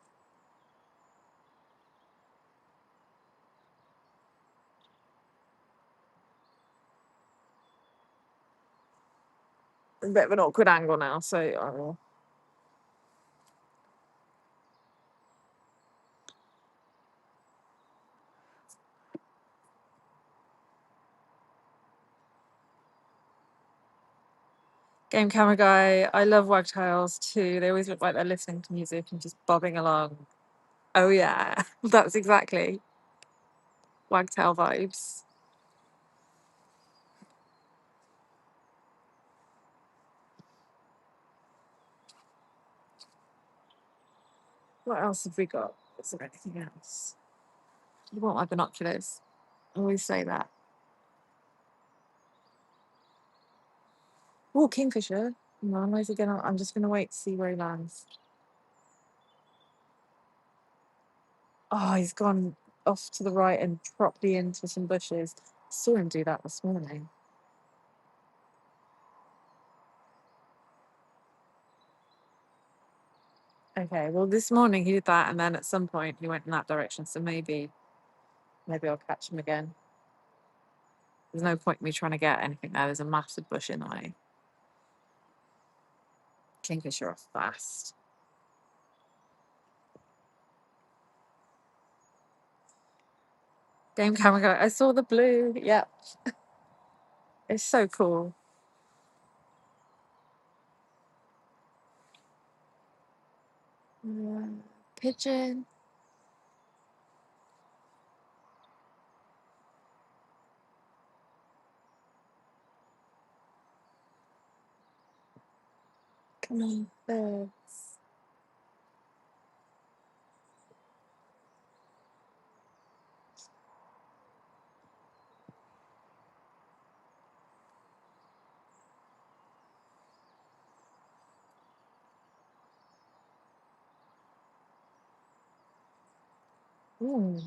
A bit of an awkward angle now, so I will. Game camera guy, I love wagtails too. They always look like they're listening to music and just bobbing along. Oh yeah, that's exactly wagtail vibes. What else have we got? Is there anything else? You want my binoculars? I always say that. Oh, kingfisher. No, where's he gonna? I'm just gonna wait to see where he lands. Oh, he's gone off to the right and properly into some bushes. Saw him do that this morning. Okay, well, this morning he did that, and then at some point he went in that direction. So maybe I'll catch him again. There's no point in me trying to get anything there. There's a massive bush in the way. Kingfisher are fast. Game camera guy. I saw the blue. Yep. It's so cool. Pigeon. Come on, birds. Ooh.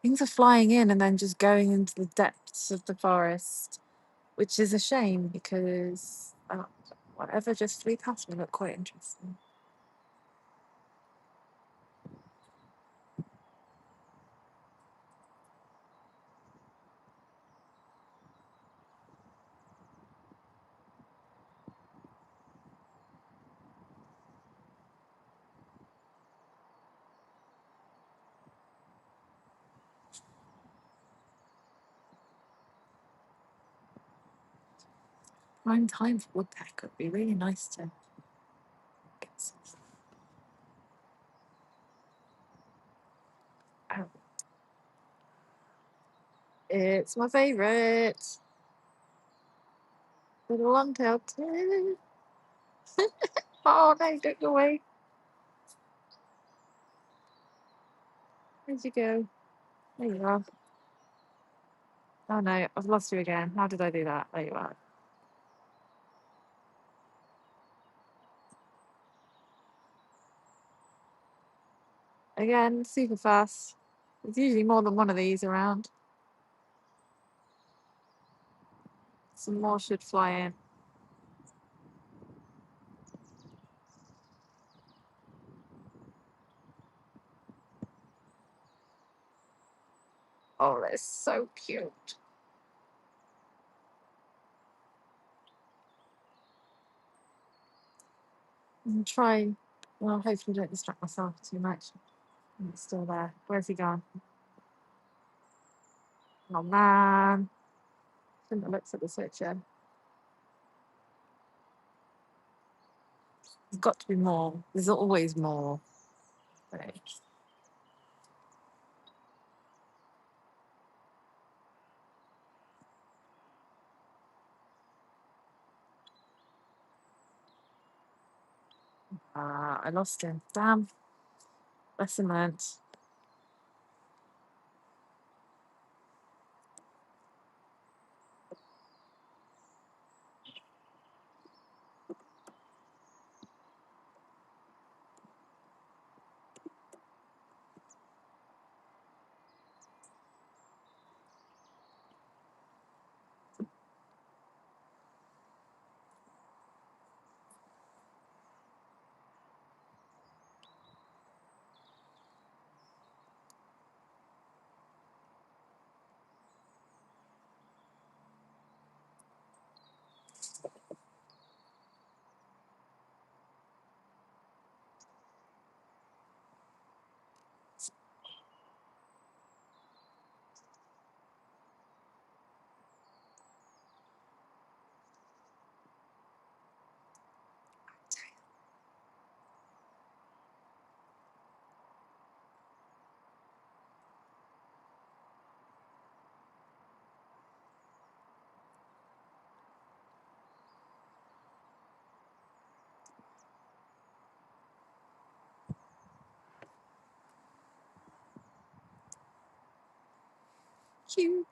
Things are flying in and then just going into the depths of the forest, which is a shame because whatever just flew past me looked quite interesting. Prime time for woodpecker. It'd be really nice to get some. Oh, it's my favourite. Little long-tailed too. Oh no, don't go away. Where'd you go? There you are. Oh no, I've lost you again. How did I do that? There you are. Again, super fast. There's usually more than one of these around. Some more should fly in. Oh, they're so cute. I'm trying. Well, hopefully don't distract myself too much. It's still there. Where's he gone? Oh man. Shouldn't have looked at the switcher. There's got to be more. There's always more. Right. I lost him. Damn. Lesson learnt. Cute.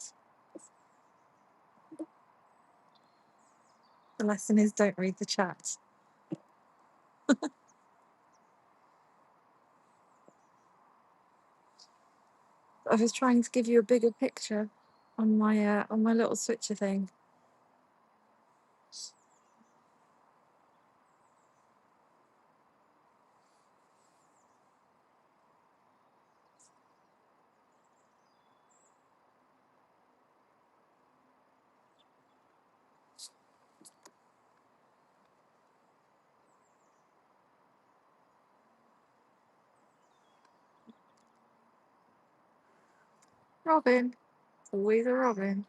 The lesson is don't read the chat. I was trying to give you a bigger picture on my little switcher thing. Robin. It's always a Robin.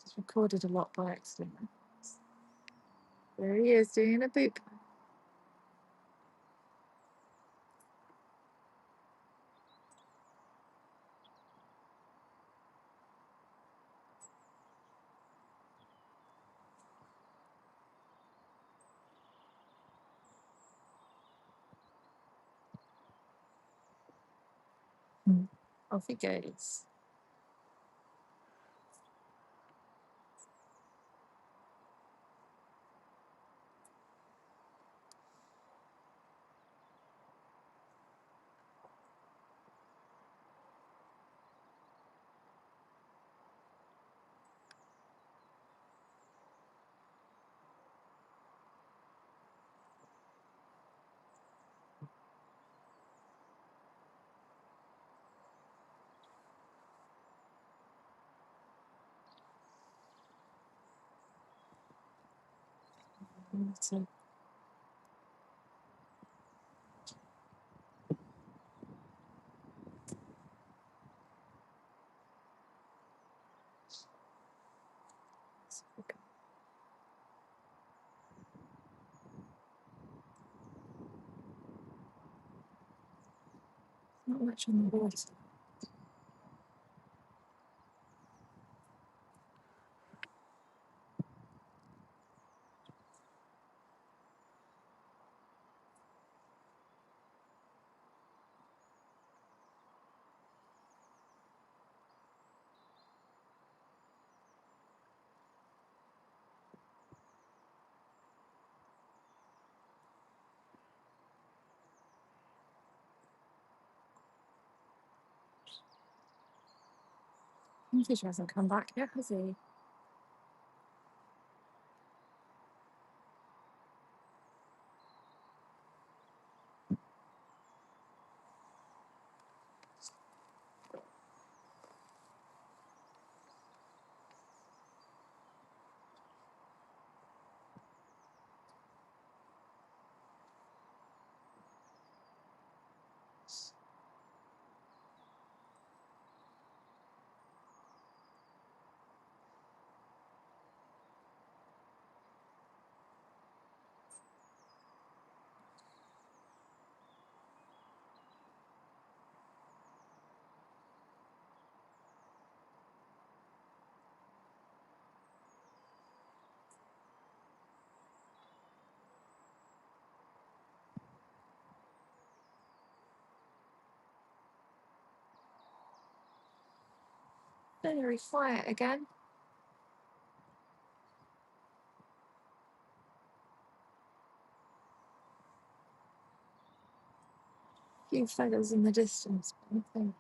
Just recorded a lot by accident. There he is doing a boop. Off he goes. So not much on the water. Kingfisher hasn't come back yet, has he? Very quiet again. A few feathers in the distance, but I think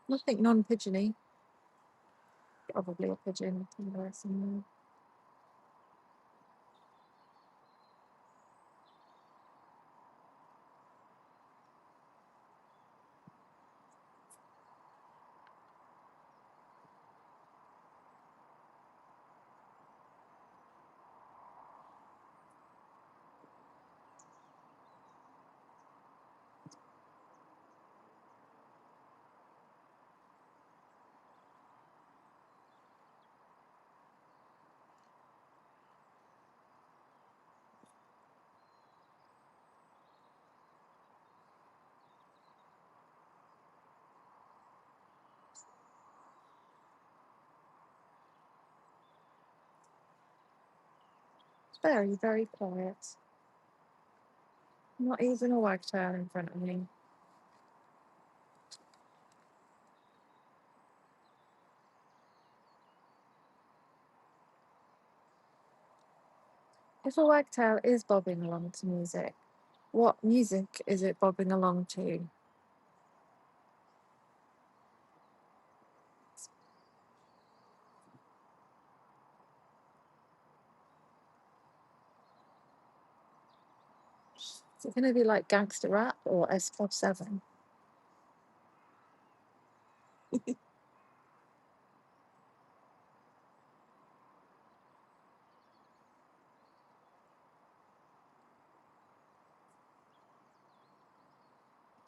nothing non-pigeony. Probably a pigeon somewhere. Very, very quiet. Not even a wagtail in front of me. If a wagtail is bobbing along to music, what music is it bobbing along to? Is it going to be like gangster rap or S47?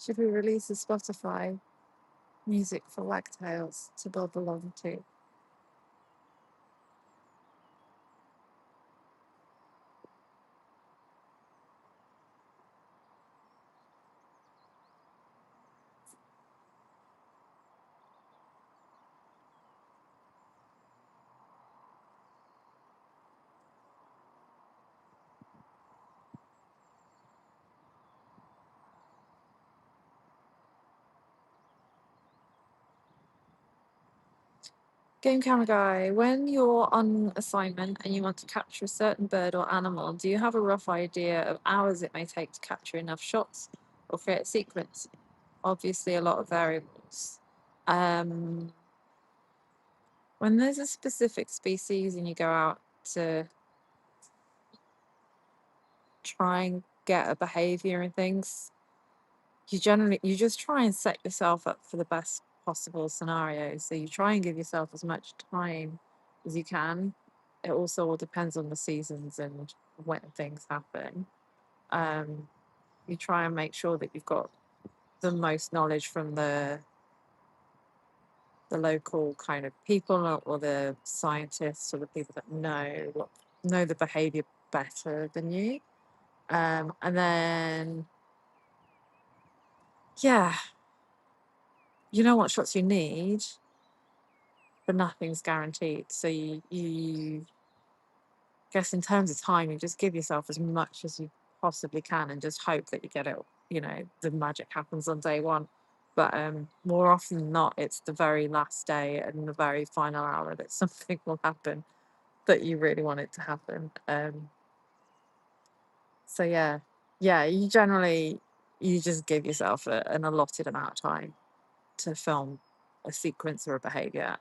Should we release a Spotify music for wagtails to bob along to? Game Camera Guy, when you're on assignment and you want to capture a certain bird or animal, do you have a rough idea of hours it may take to capture enough shots or create a sequence? Obviously, a lot of variables. Um, when there's a specific species and you go out to try and get a behavior and things, you just try and set yourself up for the best possible scenario. So you try and give yourself as much time as you can. It also all depends on the seasons and when things happen. Um, you try and make sure that you've got the most knowledge from the local kind of people, or the scientists, or the people that know the behavior better than you. And then, yeah, you know what shots you need, but nothing's guaranteed. So you guess in terms of time, you just give yourself as much as you possibly can and just hope that you get it, the magic happens on day one. But more often than not, it's the very last day and the very final hour that something will happen that you really want it to happen. So yeah, you just give yourself an allotted amount of time to film a sequence or a behavior,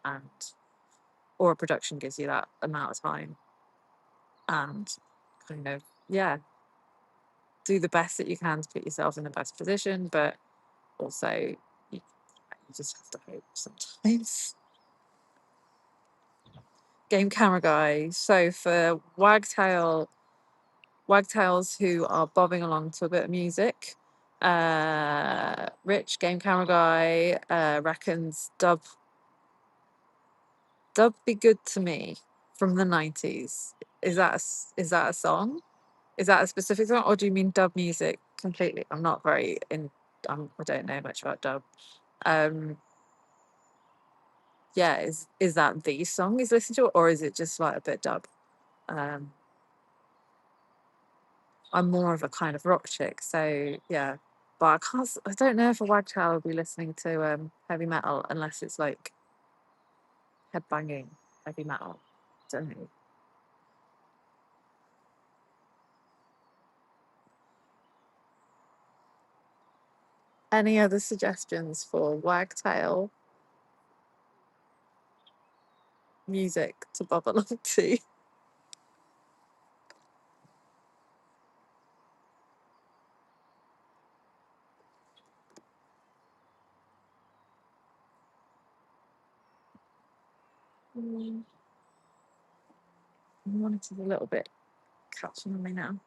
or a production gives you that amount of time, and kind of, yeah, do the best that you can to put yourself in the best position, but also you just have to hope sometimes. Game camera guy. So for wagtails who are bobbing along to a bit of music, Rich, game camera guy, reckons dub be good to me from the 90s. Is that a song? Is that a specific song, or do you mean dub music completely? I'm not very in. I don't know much about dub. Um, yeah, is that the song he's listening to, or is it just like a bit dub? Um, I'm more of a kind of rock chick, so yeah. But I can't. I don't know if a wagtail will be listening to heavy metal unless it's like headbanging heavy metal. Don't know. Any other suggestions for wagtail music to bob along to? Mm, monitor's a little bit catching on me now.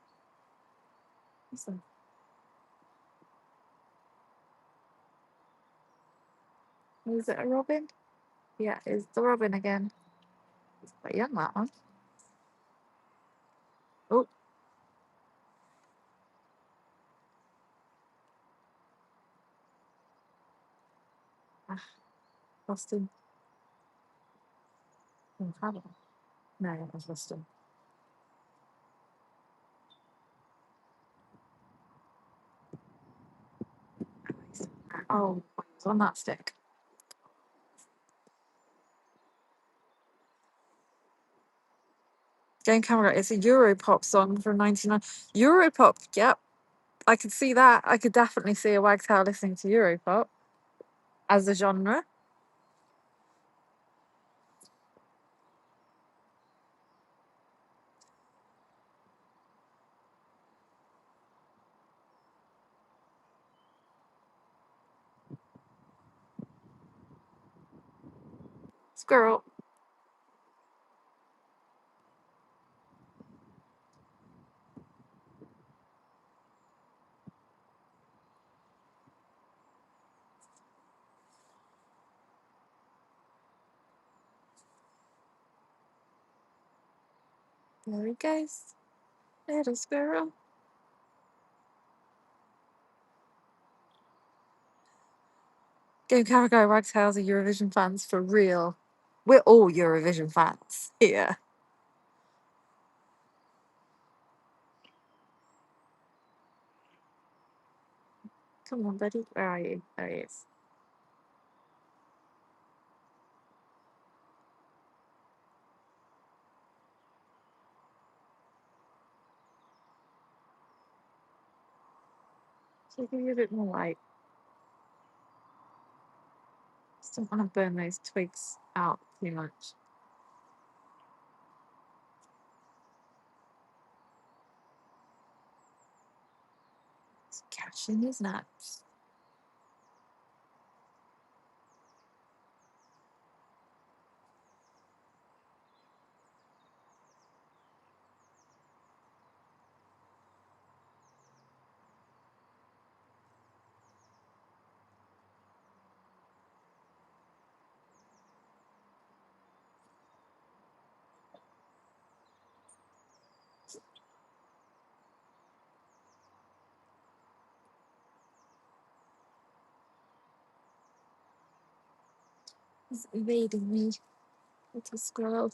So, is it a robin? Yeah, it's the robin again. It's quite young, that one. Oh, ah, lost him. Oh, have I? No, I've lost him. Oh, he's on that stick. Game camera. It's a Europop song from '99. Europop. Yep, I could see that. I could definitely see a wagtail listening to Europop as a genre. Squirrel. There he goes. Little squirrel. Game camera guy wagtails are Eurovision fans for real. We're all Eurovision fans here. Come on, buddy. Where are you? There he is. So give you a bit more light. Just don't want to burn those twigs out too much. It's catching his nuts. He's evading me, little squirrel.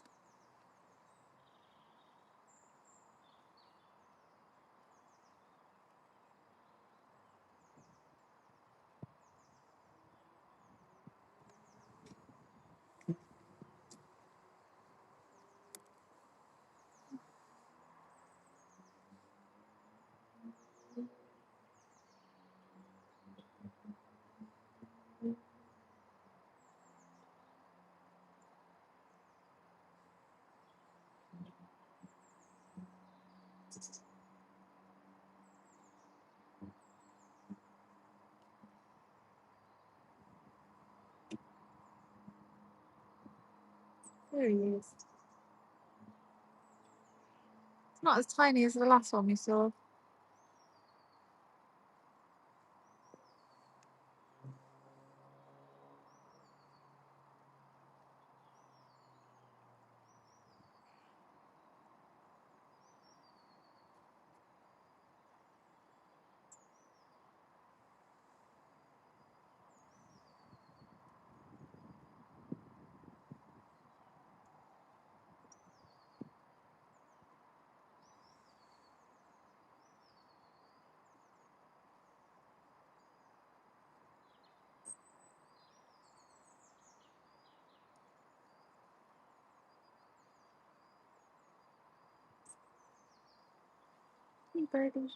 There he is. It's not as tiny as the last one we saw. Hey, birdie.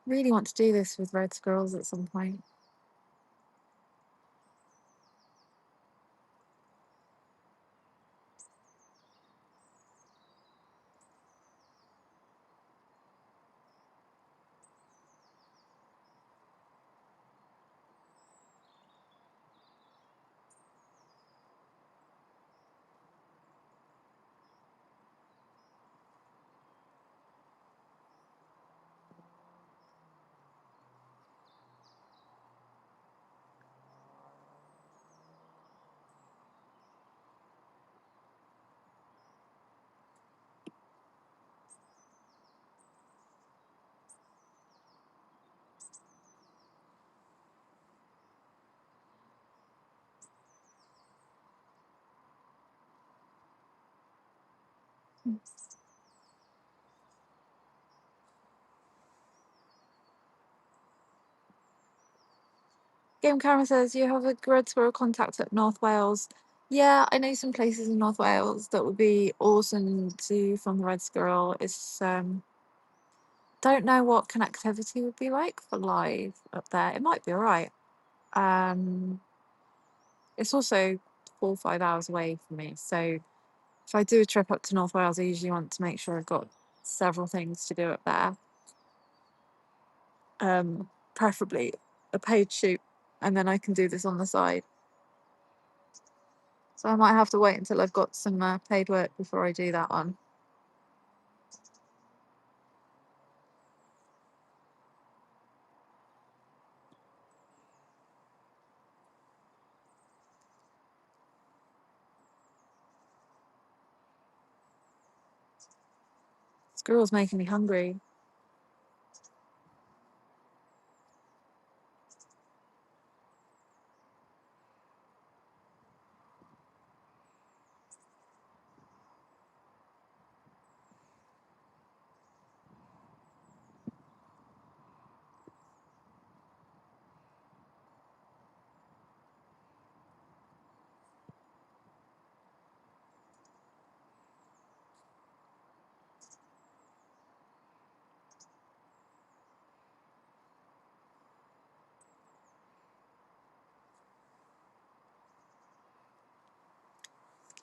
Really want to do this with red squirrels at some point. Game Camera says you have a red squirrel contact at North Wales. Yeah, I know some places in North Wales that would be awesome to film the red squirrel. It's don't know what connectivity would be like for live up there. It might be alright. It's also 4 or 5 hours away from me, so if I do a trip up to North Wales, I usually want to make sure I've got several things to do up there. Preferably a paid shoot, and then I can do this on the side. So I might have to wait until I've got some paid work before I do that one. Squirrel's making me hungry.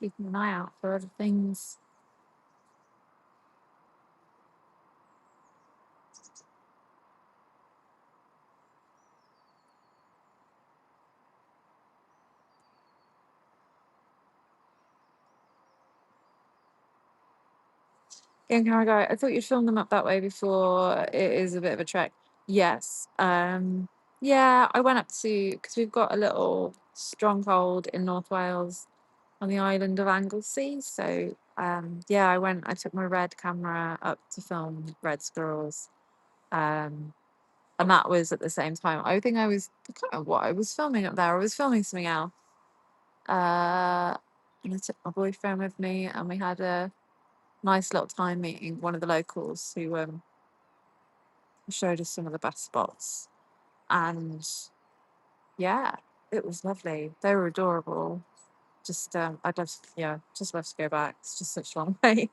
Keeping an eye out for other things. Again, can I go? I thought you'd filmed them up that way before. It is a bit of a trek. Yes. Yeah, I went up to, because we've got a little stronghold in North Wales on the island of Anglesey. So yeah, I took my red camera up to film red squirrels. Um, and that was at the same time. I think I can't remember what I was filming up there. I was filming something else. And I took my boyfriend with me, and we had a nice little time meeting one of the locals who showed us some of the best spots. And yeah, it was lovely. They were adorable. Just I'd love to, yeah, just love to go back. It's just such a long way.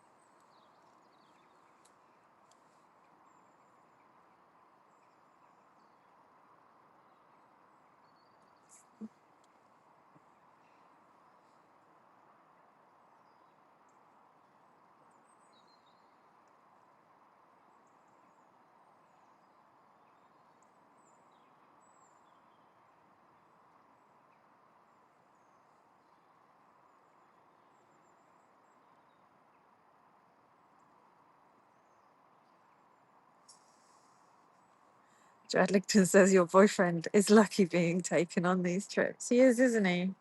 Jedlington says your boyfriend is lucky being taken on these trips. He is, isn't he?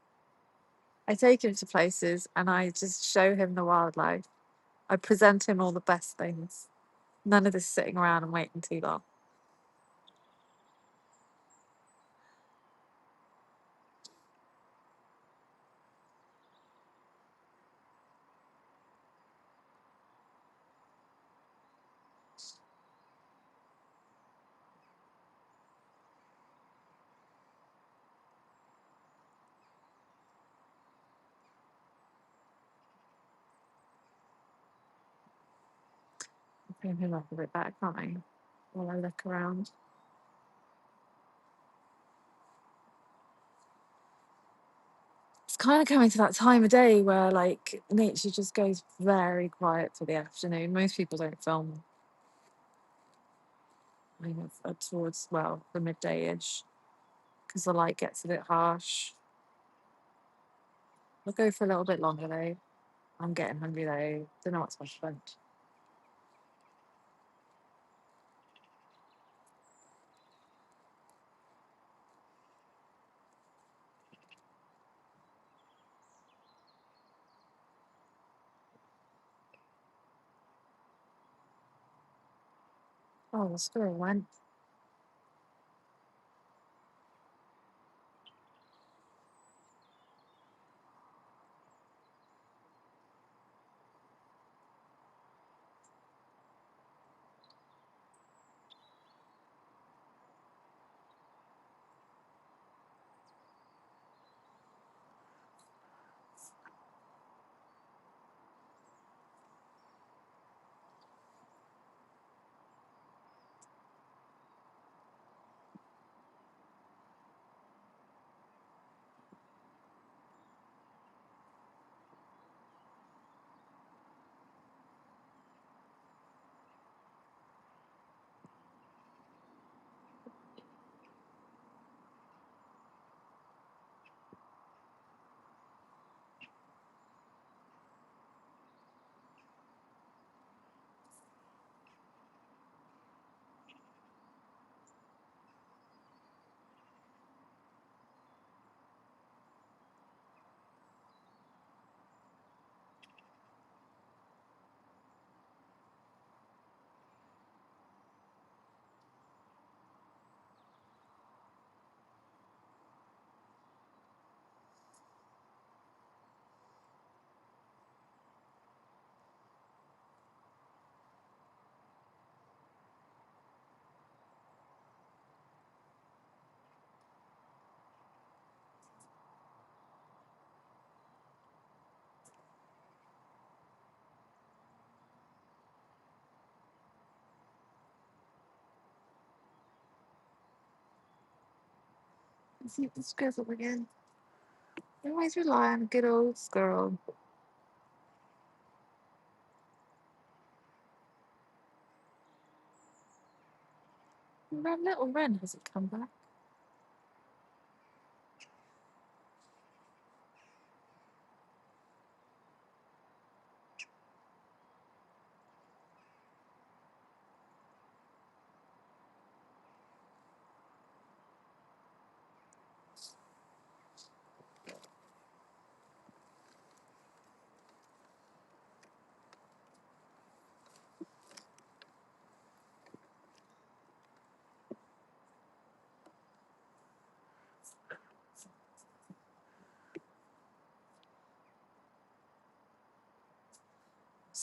I take him to places and I just show him the wildlife. I present him all the best things. None of this sitting around and waiting too long. Bring him up a bit back, can't I? While I look around. It's kind of coming to that time of day where like nature just goes very quiet for the afternoon. Most people don't film towards, well, the midday age because the light gets a bit harsh. We'll go for a little bit longer though. I'm getting hungry though. Don't know what's my front. Oh, the squirrel went. Let's see the squirrel again. You always rely on a good old squirrel. That little wren hasn't come back.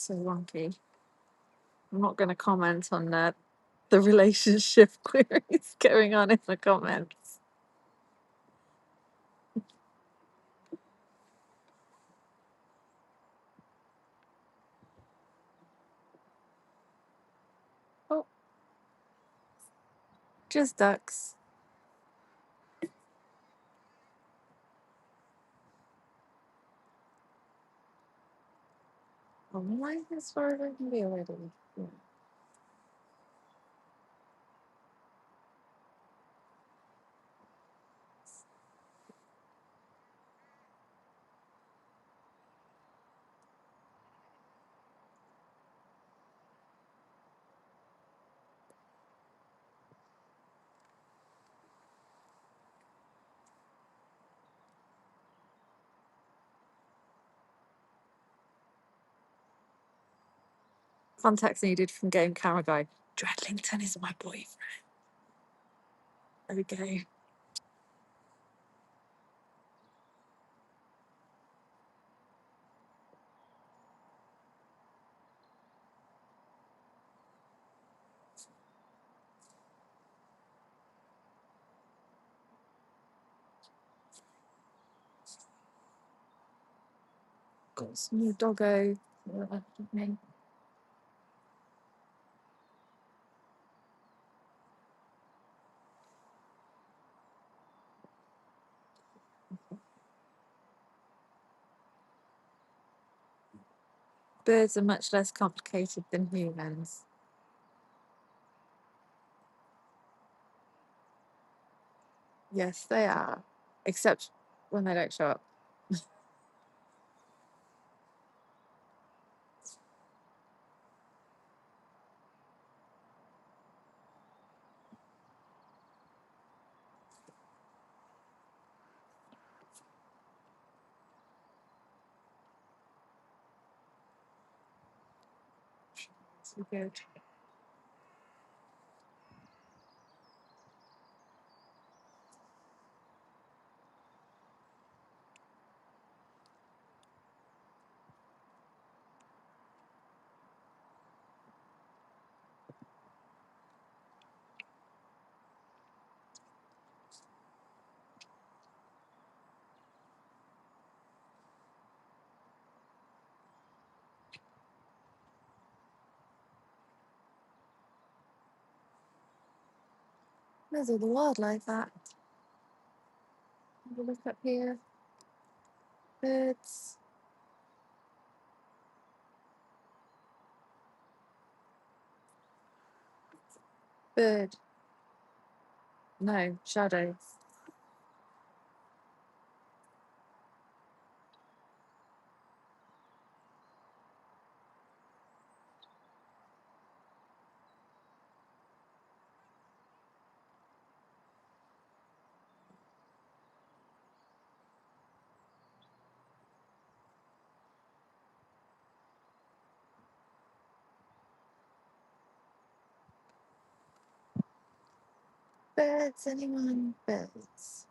so wonky. I'm not going to comment on the relationship queries going on in the comments. Oh, just ducks. Oh, why as far as I can be already? Yeah. Contacts needed from Game Camera Guy. Dreadlington is my boyfriend. There we go. Got some new doggo. Birds are much less complicated than humans. Yes, they are. Except when they don't show up. So good. There's all the wildlife at. Have a look up here. Birds. Bird. No, shadows. Birds, anyone? Birds.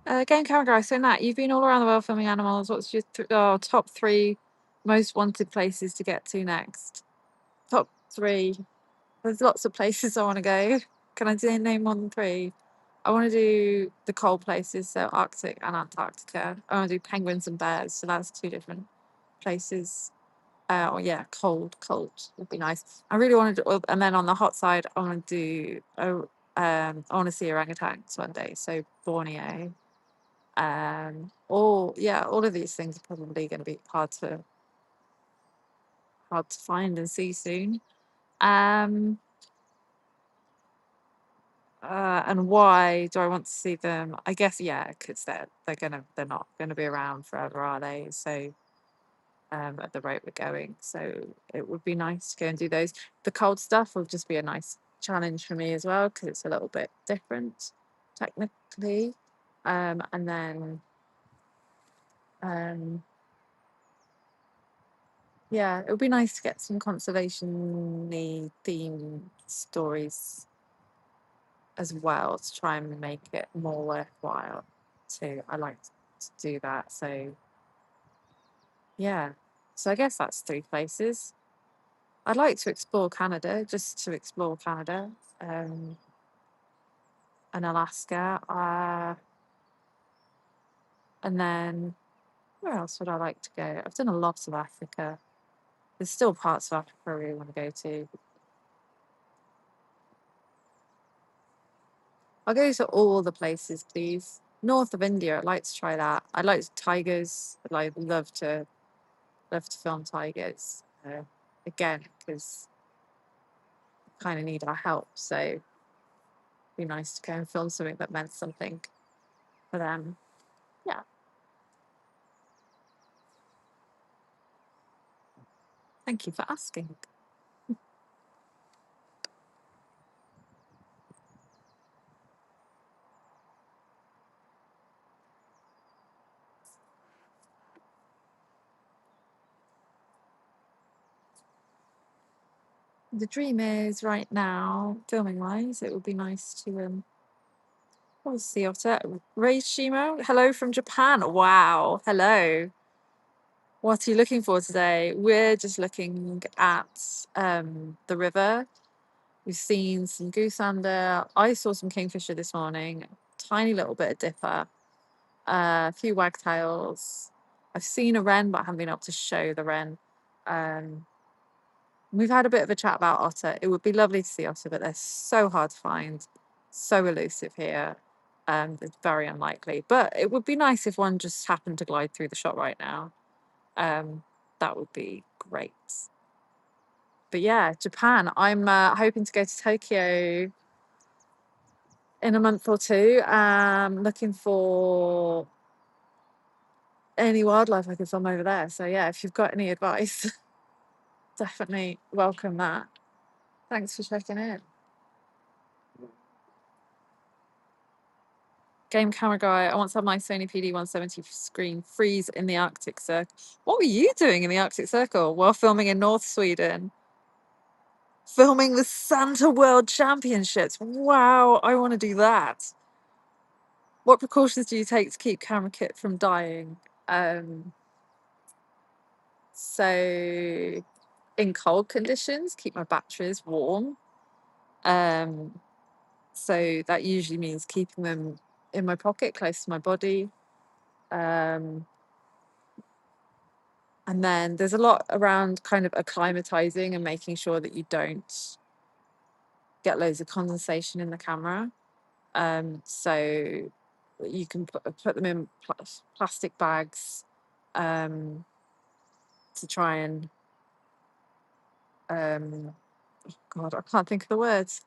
Game camera guy. So Nat, you've been all around the world filming animals. What's your top three most wanted places to get to next? Top three. There's lots of places I want to go. Can I name more than three? I want to do the cold places, so Arctic and Antarctica. I want to do penguins and bears, so that's two different places. Oh yeah, cold would be nice. I really want to do, and then on the hot side, I want to do. I want to see orangutans one day, so Borneo. All of these things are probably going to be hard to find and see soon. Um, and why do I want to see them? I guess yeah, because they're not gonna be around forever, are they? So at the rate we're going, so it would be nice to go and do those. The cold stuff will just be a nice challenge for me as well because it's a little bit different technically. And then um, yeah, it would be nice to get some conservation-y themed stories as well to try and make it more worthwhile too. I like to do that. So yeah. So I guess that's three places. I'd like to explore Canada, just to explore Canada, um, and Alaska. And then where else would I like to go? I've done a lot of Africa. There's still parts of Africa I really want to go to. I'll go to all the places, please. North of India, I'd like to try that. I'd like tigers. I'd love to film tigers again because kind of need our help. So it'd be nice to go and film something that meant something for them. Yeah. Thank you for asking. The dream is right now, filming wise, it would be nice to what's the otter? Ray Shimo, hello from Japan. Wow, hello. What are you looking for today? We're just looking at the river. We've seen some goosander. I saw some kingfisher this morning. Tiny little bit of dipper. A few wagtails. I've seen a wren, but I haven't been able to show the wren. Um, we've had a bit of a chat about otter. It would be lovely to see otter, but they're so hard to find, so elusive here. It's very unlikely. But it would be nice if one just happened to glide through the shot right now. That would be great. But yeah, Japan. I'm hoping to go to Tokyo in a month or two. Looking for any wildlife I can film over there. So yeah, if you've got any advice, definitely welcome that. Thanks for checking in. Game camera guy, I once had my Sony PD 170 screen freeze in the Arctic Circle. What were you doing in the Arctic Circle while filming in North Sweden? Filming the Santa World Championships. Wow, I want to do that. What precautions do you take to keep camera kit from dying? So in cold conditions, keep my batteries warm. So that usually means keeping them in my pocket, close to my body. And then there's a lot around kind of acclimatizing and making sure that you don't get loads of condensation in the camera. So you can put them in plastic bags to try and God, I can't think of the words.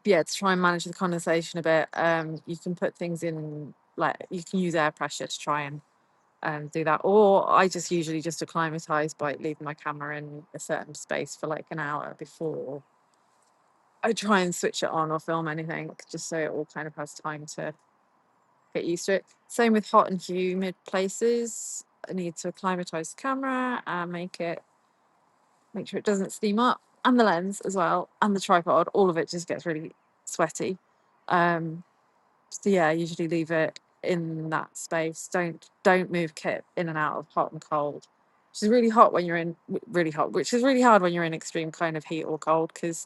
Yeah, to try and manage the condensation a bit. You can put things in, like you can use air pressure to try and do that. Or I just usually just acclimatize by leaving my camera in a certain space for like an hour before I try and switch it on or film anything, just so it all kind of has time to get used to it. Same with hot and humid places. I need to acclimatize the camera and make sure it doesn't steam up, and the lens as well, and the tripod. All of it just gets really sweaty. So yeah, I usually leave it in that space. Don't move kit in and out of hot and cold, which is really hot when you're in really hot, which is really hard when you're in extreme kind of heat or cold, because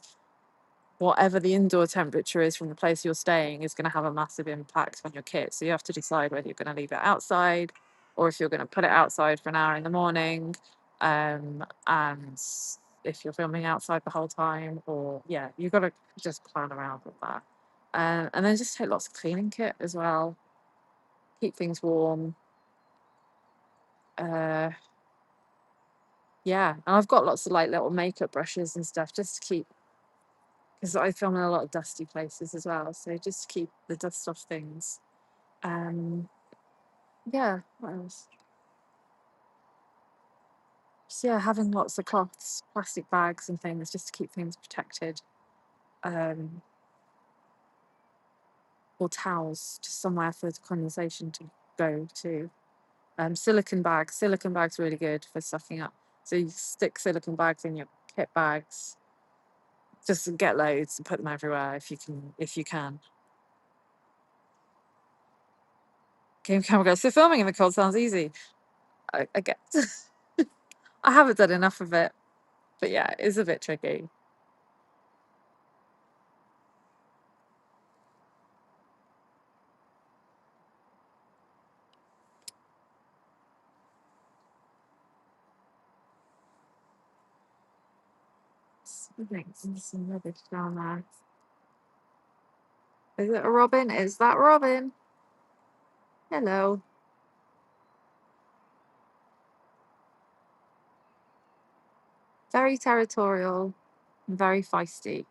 whatever the indoor temperature is from the place you're staying is going to have a massive impact on your kit. So you have to decide whether you're going to leave it outside or if you're going to put it outside for an hour in the morning. And if you're filming outside the whole time, or yeah, you've got to just plan around with that. And then just take lots of cleaning kit as well. Keep things warm. Uh, yeah, and I've got lots of like little makeup brushes and stuff just to keep, because I film in a lot of dusty places as well. So just to keep the dust off things. Yeah, what else? So yeah, having lots of cloths, plastic bags and things just to keep things protected. Um, or towels, just somewhere for the condensation to go to. Silicone bags. Silicone bags are really good for sucking up. So you stick silicone bags in your kit bags. Just get loads and put them everywhere if you can. If you can. Game camera goes. So filming in the cold sounds easy. I guess. I haven't done enough of it, but yeah, it's a bit tricky. I think there's some rubbish down there. Is it a robin? Is that Robin? Hello. Very territorial and very feisty.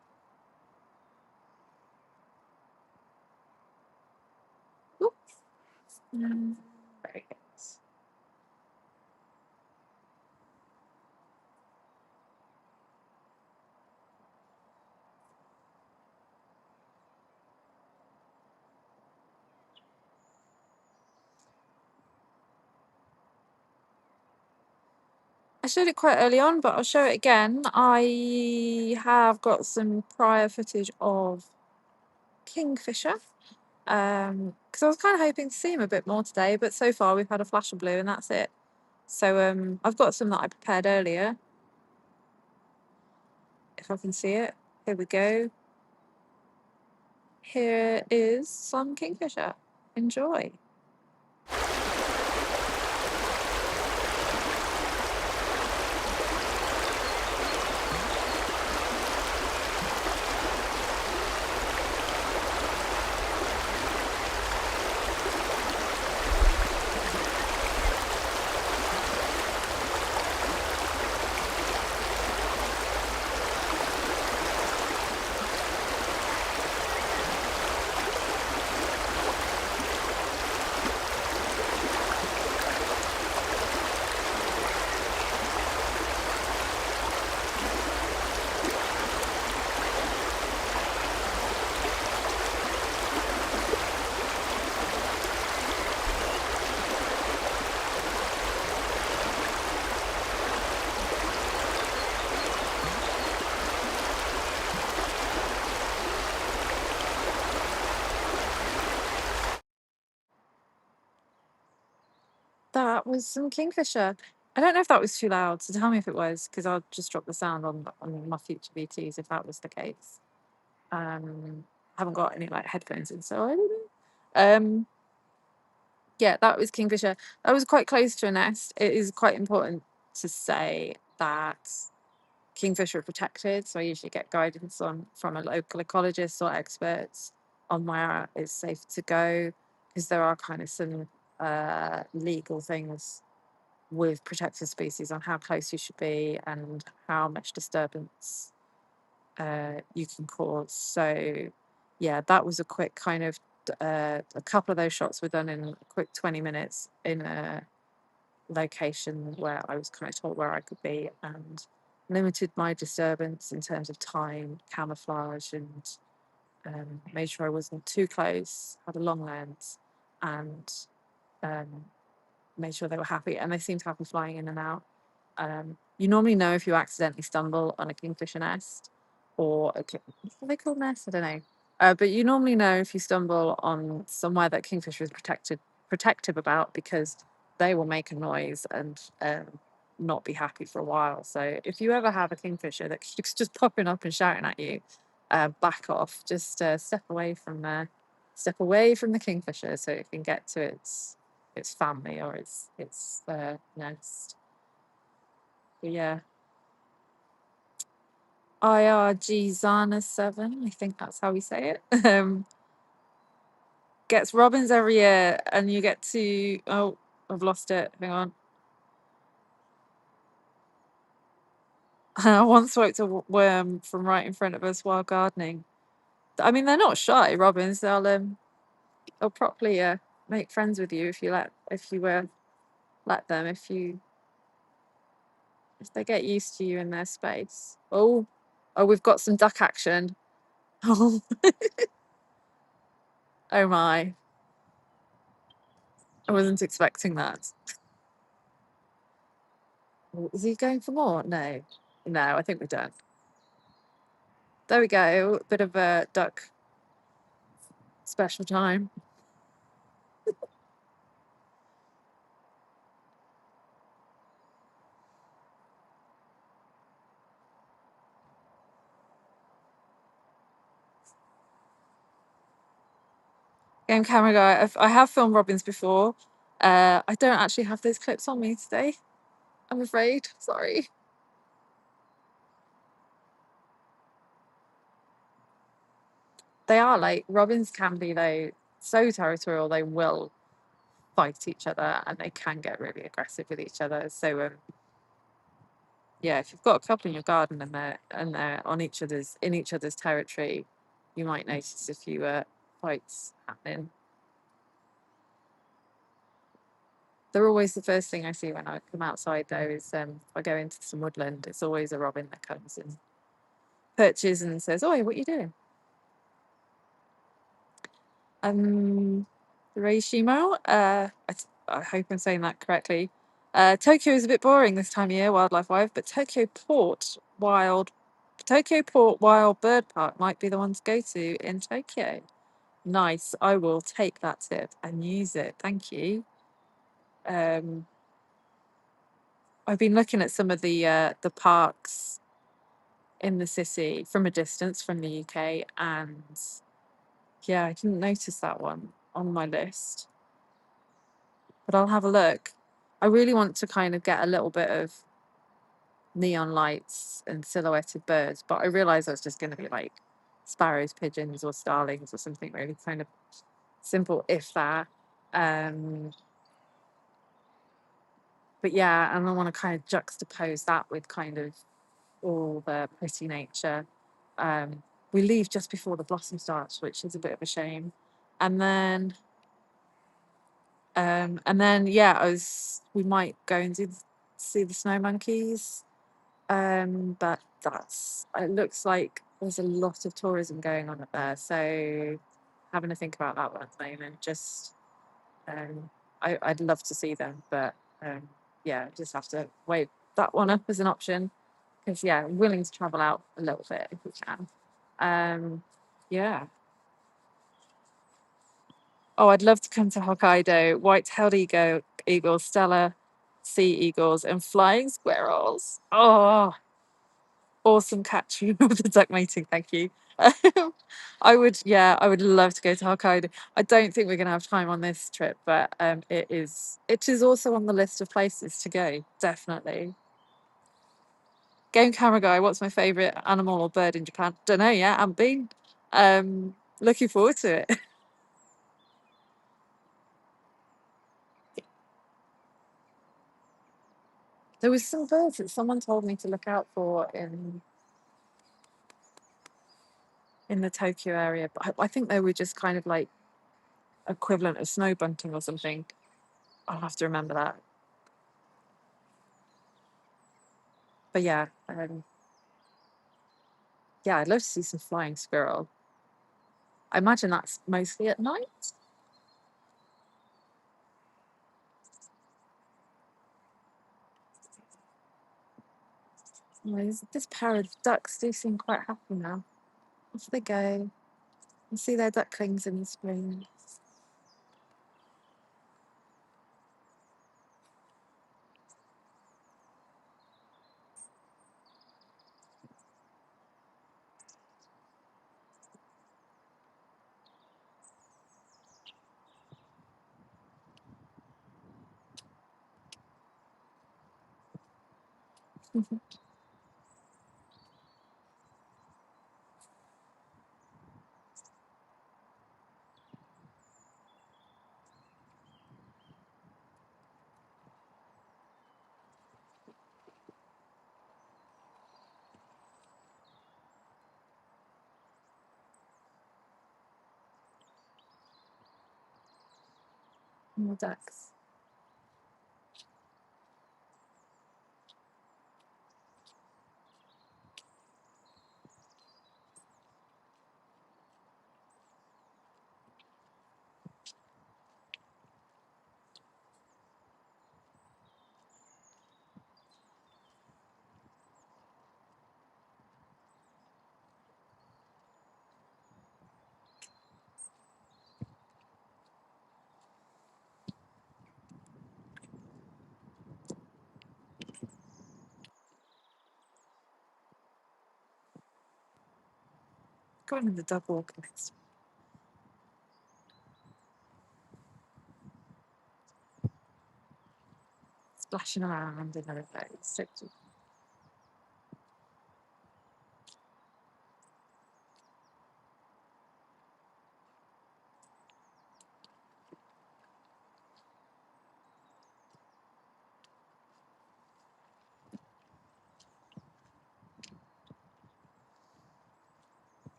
Oops. Very good. I showed it quite early on, but I'll show it again. I have got some prior footage of kingfisher. Because I was kind of hoping to see him a bit more today, but so far we've had a flash of blue and that's it. So I've got some that I prepared earlier. If I can see it. Here we go. Here is some kingfisher. Enjoy. That was some kingfisher. I don't know if that was too loud, so tell me if it was, because I'll just drop the sound on my future VTs if that was the case. I haven't got any like headphones in, so I don't know. Yeah, that was kingfisher. That was quite close to a nest. It is quite important to say that kingfisher are protected, so I usually get guidance on from a local ecologist or experts on where it's safe to go, because there are kind of some legal things with protected species on how close you should be and how much disturbance you can cause. So yeah, that was a quick kind of a couple of those shots were done in a quick 20 minutes in a location where I was kind of told where I could be and limited my disturbance in terms of time, camouflage, and made sure I wasn't too close, had a long lens, and um, made sure they were happy. And they seemed happy flying in and out. You normally know if you accidentally stumble on a kingfisher nest or are they called nests? I don't know. But you normally know if you stumble on somewhere that kingfisher is protective about, because they will make a noise and not be happy for a while. So if you ever have a kingfisher that keeps just popping up and shouting at you, back off. Just step away from there. Step away from the kingfisher so it can get to its family or its nest. But yeah. IRG Zana 7, I think that's how we say it. Gets robins every year, and you get to, oh, I've lost it. Hang on. I once spoke to a worm from right in front of us while gardening. I mean, they're not shy robins. They'll properly make friends with you if you let them, if they get used to you in their space. Oh, we've got some duck action. Oh, oh my! I wasn't expecting that. Oh, is he going for more? No, no. I think we're done. There we go. Bit of a duck special time. Game camera guy. I have filmed robins before. I don't actually have those clips on me today. I'm afraid. Sorry. They are like robins can be though so territorial. They will fight each other and they can get really aggressive with each other. So yeah, if you've got a couple in your garden and they're on each other's territory, you might notice a few fights happening. They're always the first thing I see when I come outside, though. Is if I go into some woodland, it's always a robin that comes and perches and says, "Oi, what are you doing?" Um, Reishimo. I hope I'm saying that correctly. Tokyo is a bit boring this time of year, wildlife-wise, but Tokyo Port Wild Bird Park might be the one to go to in Tokyo. Nice. I will take that tip and use it. Thank you. Um, I've been looking at some of the parks in the city from a distance from the UK, and yeah, I didn't notice that one on my list, but I'll have a look. I really want to kind of get a little bit of neon lights and silhouetted birds, but I realised I was just going to be like sparrows, pigeons, or starlings, or something really kind of simple, if that. Um, but yeah, and I want to kind of juxtapose that with kind of all the pretty nature. Um, we leave just before the blossom starts, which is a bit of a shame. And then yeah, we might go and see the snow monkeys. But it looks like there's a lot of tourism going on up there. So having to think about that one at the moment. Just I'd love to see them, but yeah, just have to wait that one up as an option, because yeah, I'm willing to travel out a little bit if we can. Yeah. Oh, I'd love to come to Hokkaido. White-tailed eagles, Stella sea eagles, and flying squirrels. Oh, awesome catching of the duck mating. Thank you. I would love to go to Hokkaido. I don't think we're going to have time on this trip, but it is also on the list of places to go. Definitely. Game camera guy. What's my favorite animal or bird in Japan? Don't know yet. Haven't been. Looking forward to it. There was some birds that someone told me to look out for in the Tokyo area, but I think they were just kind of like equivalent of snow bunting or something. I'll have to remember that. But yeah, I'd love to see some flying squirrel. I imagine that's mostly at night. This pair of ducks do seem quite happy now. Off they go. You see their ducklings in the spring. More ducks. Going in the dog walk next. Splashing around in the river. It's so cute.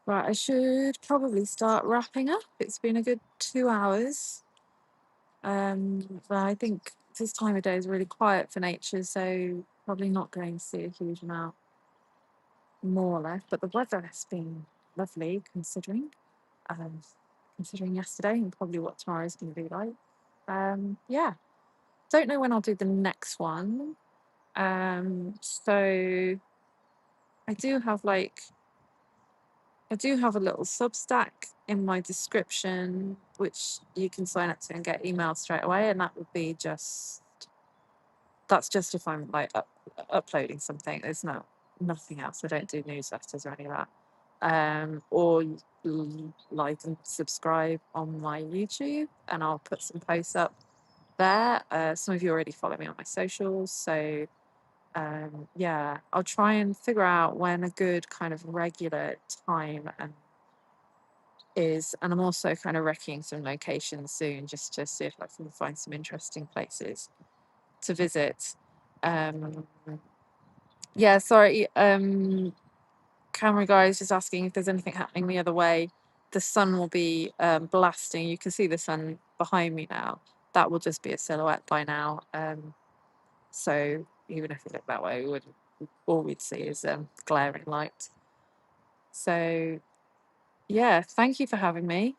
Right, I should probably start wrapping up. It's been a good 2 hours. But I think this time of day is really quiet for nature, so probably not going to see a huge amount more left. But the weather has been lovely um, considering yesterday and probably what tomorrow's going to be like. Yeah, don't know when I'll do the next one. So I do have a little Substack in my description, which you can sign up to and get emailed straight away. And that would be that's just if I'm like uploading something. There's nothing else. I don't do newsletters or any of that. Or like and subscribe on my YouTube, and I'll put some posts up there. Some of you already follow me on my socials, so yeah, I'll try and figure out when a good kind of regular time is, and I'm also kind of wrecking some locations soon just to see if I can find some interesting places to visit. Um, yeah, sorry, camera guy is just asking if there's anything happening the other way. The sun will be blasting. You can see the sun behind me now. That will just be a silhouette by now. So even if we look that way, all we'd see is glaring light. So yeah, thank you for having me,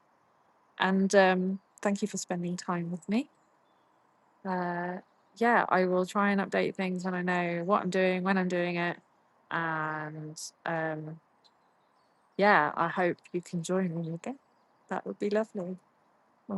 and thank you for spending time with me. Yeah, I will try and update things when I know what I'm doing, when I'm doing it, and yeah, I hope you can join me again. That would be lovely.